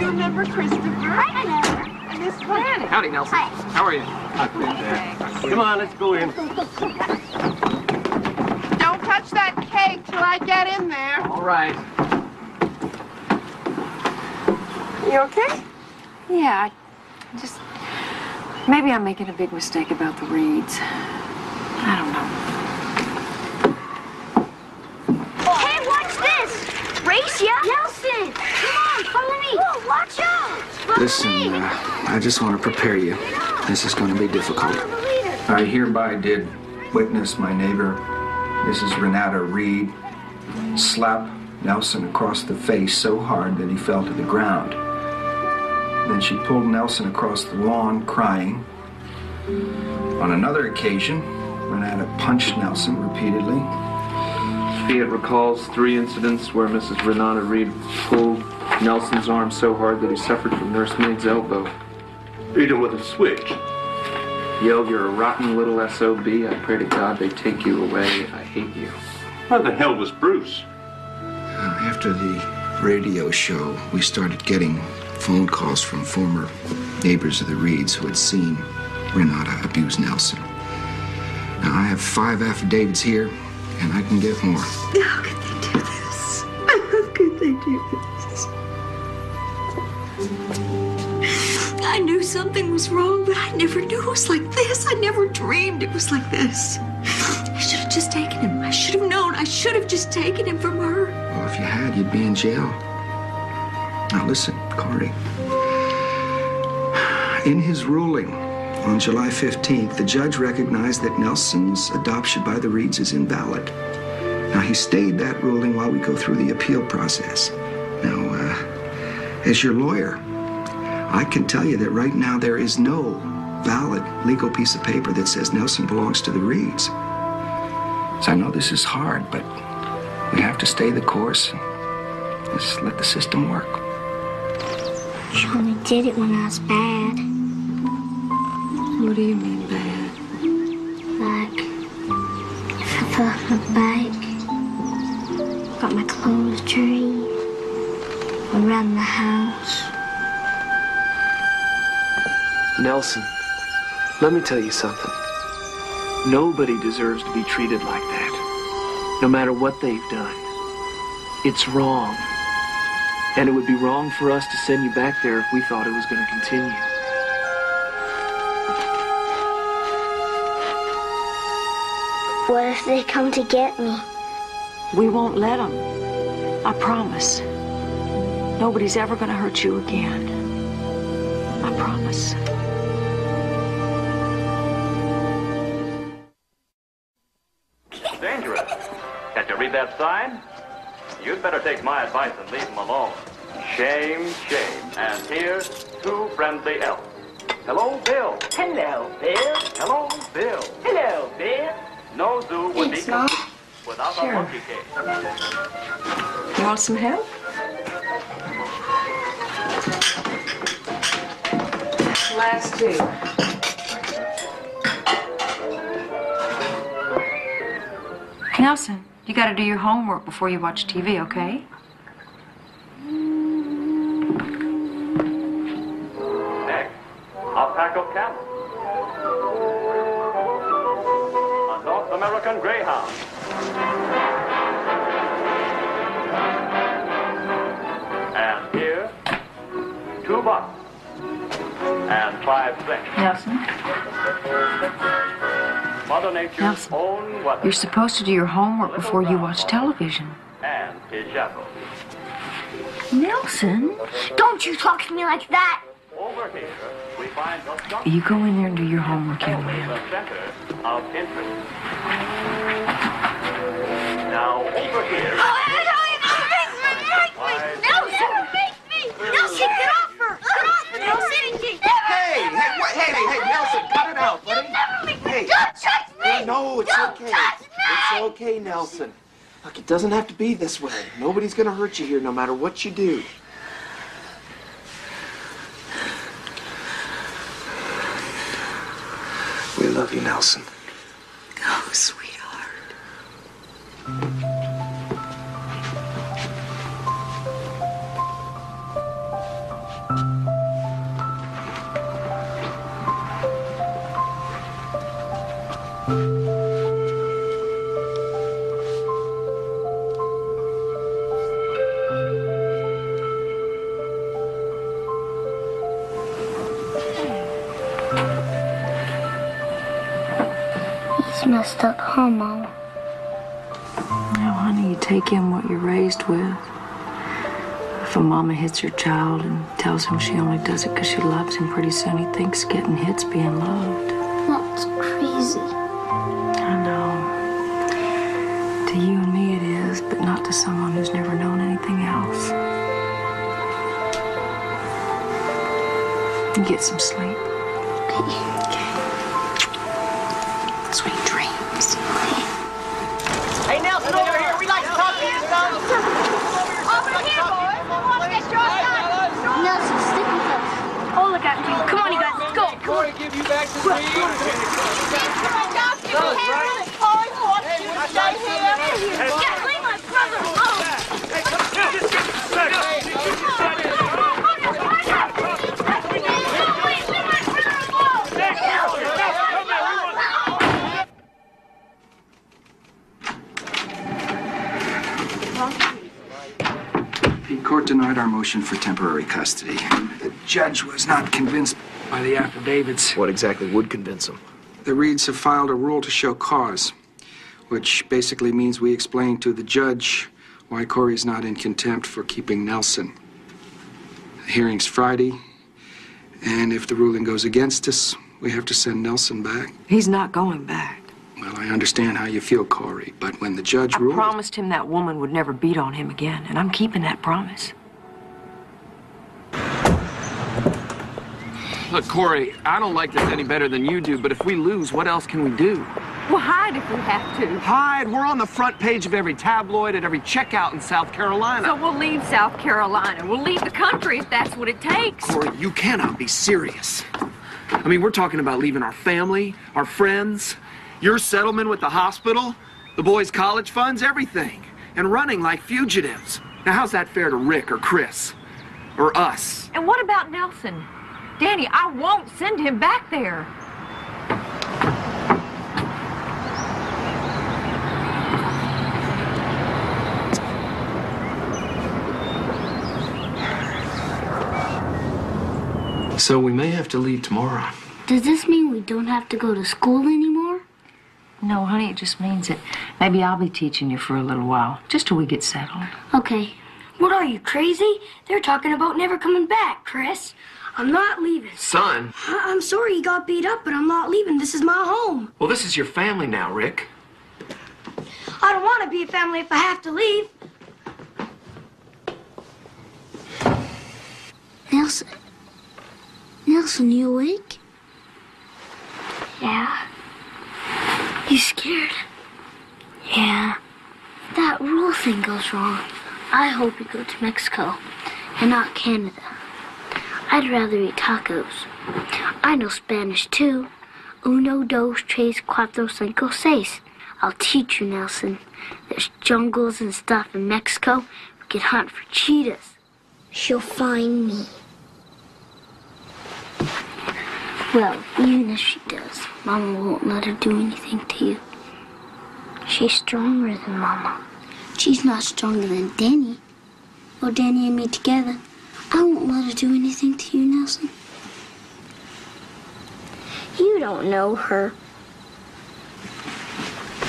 You remember Christopher? And this is Lanny. Howdy, Nelson. How are you? Come on, let's go in. Don't touch that cake till I get in there. All right. You okay? Yeah, maybe I'm making a big mistake about the Reeds. I don't know. Hey, watch this! Race, yeah? Nelson! Come on, follow me! Whoa, watch out! Follow Listen, me. I just want to prepare you. This is going to be difficult. I hereby did witness my neighbor, Mrs. Renata Reed, slap Nelson across the face so hard that he fell to the ground. Then she pulled Nelson across the lawn, crying. On another occasion, Renata punched Nelson repeatedly. Fiat recalls 3 incidents where Mrs. Renata Reed pulled Nelson's arm so hard that he suffered from nursemaid's elbow. Beat him with a switch. Yelled, "You're a rotten little SOB. I pray to God they take you away. I hate you." Where the hell was Bruce? After the radio show, we started getting phone calls from former neighbors of the Reeds who had seen Renata abuse Nelson. Now, I have 5 affidavits here, and I can get more. How could they do this? How could they do this? I knew something was wrong, but I never knew it was like this. I never dreamed it was like this. I should have just taken him. I should have known. I should have just taken him from her. Well, if you had, you'd be in jail. Now listen, Corey. In his ruling on July 15th, the judge recognized that Nelson's adoption by the Reeds is invalid. Now, he stayed that ruling while we go through the appeal process. Now, as your lawyer, I can tell you that right now there is no valid legal piece of paper that says Nelson belongs to the Reeds. So I know this is hard, but we have to stay the course and just let the system work. She only did it when I was bad. What do you mean bad? Like, if I fell off my bike, got my clothes dirty, around the house. Nelson, let me tell you something. Nobody deserves to be treated like that, no matter what they've done. It's wrong. And it would be wrong for us to send you back there if we thought it was going to continue. What if they come to get me? We won't let them. I promise. Nobody's ever going to hurt you again. I promise. Dangerous. Can't you read that sign? You'd better take my advice and leave him alone. Shame, shame. And here's two friendly elves. Hello, Bill. Hello, Bill. Hello, Bill. Hello, Bill. No zoo would be complete without Sure. a monkey cage. You want some help? Last two. Nelson, you gotta do your homework before you watch TV, okay? Next, a pack of camels. A North American greyhound. And here, 2 bucks. And 5 cents. Nelson? Mother Nature's own weapon. You're supposed to do your homework before you watch television. And his shackles. Nelson? Don't you talk to me like that! Over here, we find the You go in there and do your homework, young man. the center of interest. Now, over here. Nelson! Nelson, get off her! Get off her, Nelson! Hey, Nelson, cut it out, buddy. Hey, Don't touch me! no, it's Don't okay. touch me! It's okay, Nelson. Look, it doesn't have to be this way. Nobody's gonna hurt you here, no matter what you do. We love you, Nelson. Oh, sweetheart. He's messed up, huh, Mom? No, honey, you take in what you're raised with. If a mama hits her child and tells him she only does it because she loves him, pretty soon he thinks getting hit's being loved. That's crazy. I know. To you and me it is, but not to someone who's never known anything else. You get some sleep. Okay. Sweet dreams. Hey, Nelson, over here. We'd like to talk to you, son. Over here, boys. We want to get your son. Nelson, stick with us. Oh, look out, you. Come on, you guys. Let's go. Corey, give you back to me. Corey wants you to stay here. Yeah, leave my brother alone. court denied our motion for temporary custody. The judge was not convinced by the affidavits. What exactly would convince him? The Reeds have filed a rule to show cause, which basically means we explain to the judge why Corey's not in contempt for keeping Nelson. The hearing's Friday, and if the ruling goes against us, we have to send Nelson back. He's not going back. Well, I understand how you feel, Corey, but when the judge ruled... I promised him that woman would never beat on him again, and I'm keeping that promise. Look, Corey, I don't like this any better than you do, but if we lose, what else can we do? We'll hide if we have to. Hide? We're on the front page of every tabloid at every checkout in South Carolina. So we'll leave South Carolina. We'll leave the country if that's what it takes. Corey, you cannot be serious. I mean, we're talking about leaving our family, our friends, your settlement with the hospital, the boys' college funds, everything, and running like fugitives. Now, how's that fair to Rick or Chris or us? And what about Nelson? Danny, I won't send him back there. So we may have to leave tomorrow. Does this mean we don't have to go to school anymore? No, honey, it just means that maybe I'll be teaching you for a little while, just till we get settled. Okay. What are you, crazy? They're talking about never coming back, Chris. I'm not leaving. Son. I'm sorry you got beat up, but I'm not leaving. This is my home. Well, this is your family now, Rick. I don't want to be a family if I have to leave. Nelson. Nelson, you awake? Yeah. You scared? Yeah. If that rule thing goes wrong, I hope we go to Mexico and not Canada. I'd rather eat tacos. I know Spanish too. Uno, dos, tres, cuatro, cinco, seis. I'll teach you, Nelson. There's jungles and stuff in Mexico. We can hunt for cheetahs. She'll find me. Well, even if she does, Mama won't let her do anything to you. She's stronger than Mama. She's not stronger than Danny. Or Danny and me together. I won't let her do anything to you, Nelson. You don't know her.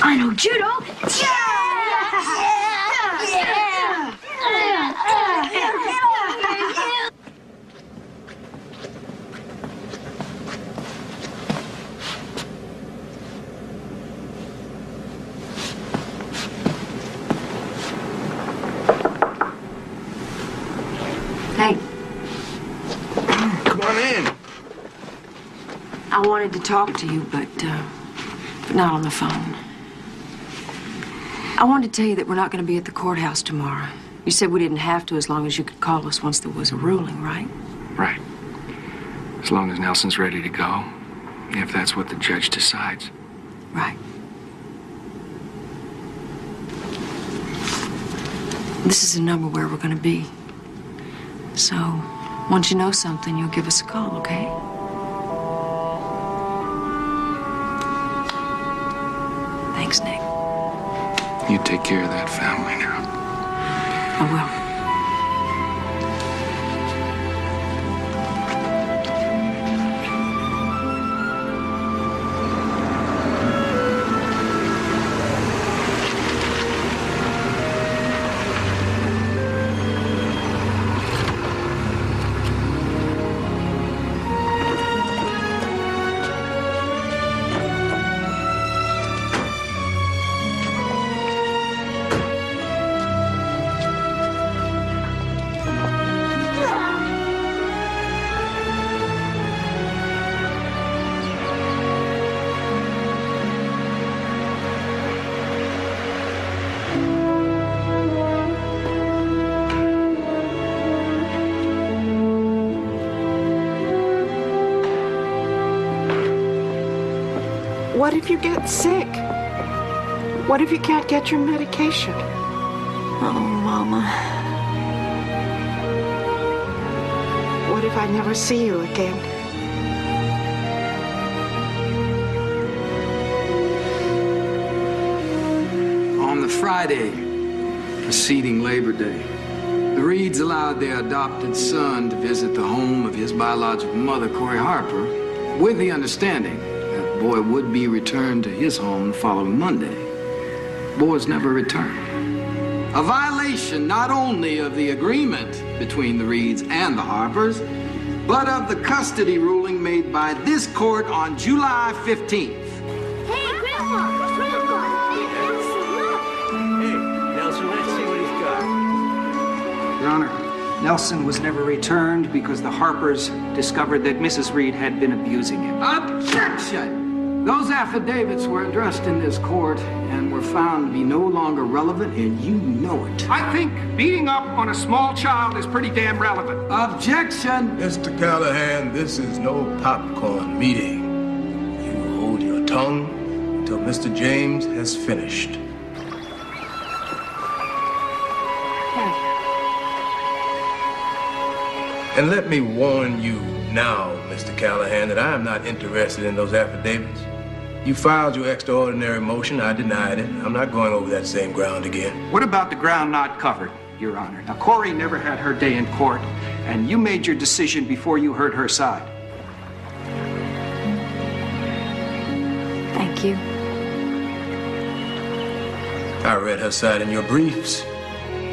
I know judo. Hey. Come on in. I wanted to talk to you, but not on the phone. I wanted to tell you that we're not going to be at the courthouse tomorrow. You said we didn't have to as long as you could call us once there was a ruling, right? Right. As long as Nelson's ready to go, if that's what the judge decides. Right. This is the number where we're going to be. So, once you know something, you'll give us a call, okay? Thanks, Nick. You take care of that family now. I will. What if you get sick? What if you can't get your medication? Oh, Mama. What if I never see you again? On the Friday preceding Labor Day, The Reeds allowed their adopted son to visit the home of his biological mother, Corey Harper, with the understanding that the boy would be returned to his home the following Monday. The boys never returned. A violation not only of the agreement between the Reeds and the Harpers, but of the custody ruling made by this court on July 15th. Hey, Grandpa! Grandpa! Hey, Nelson, let's see what he's got. Your Honor, Nelson was never returned because the Harpers discovered that Mrs. Reed had been abusing him. Objection! Those affidavits were addressed in this court and were found to be no longer relevant, and you know it. I think beating up on a small child is pretty damn relevant. Objection! Mr. Callahan, this is no popcorn meeting. You hold your tongue until Mr. James has finished. And let me warn you now, Mr. Callahan, that I am not interested in those affidavits. You filed your extraordinary motion. I denied it. I'm not going over that same ground again. What about the ground not covered, Your Honor? Now, Corey never had her day in court, and you made your decision before you heard her side. Thank you. I read her side in your briefs.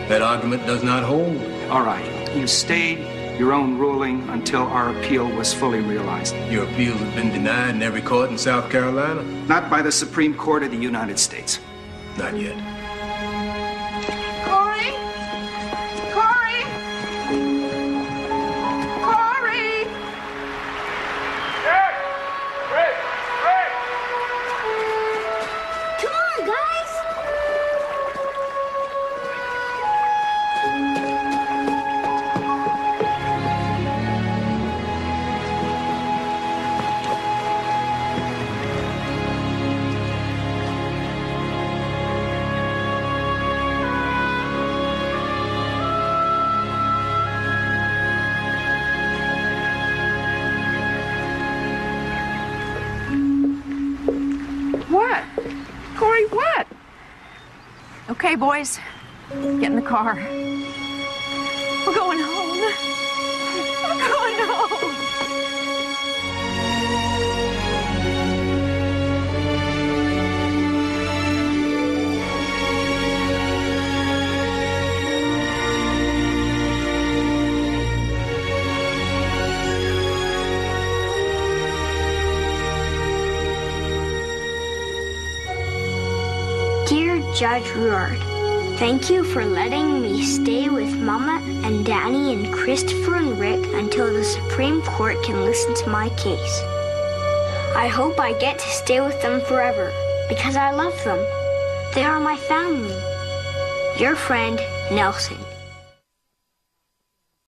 That argument does not hold. All right. You stayed your own ruling until our appeal was fully realized. Your appeals have been denied in every court in South Carolina? Not by the Supreme Court of the United States. Not yet. Corey? Corey? Corey? Come on, guys! What? Corey, what? Okay, boys. Get in the car. We're going home. We're going home. Dear Judge Ruard, thank you for letting me stay with Mama and Danny and Christopher and Rick until the Supreme Court can listen to my case. I hope I get to stay with them forever because I love them. They are my family. Your friend, Nelson.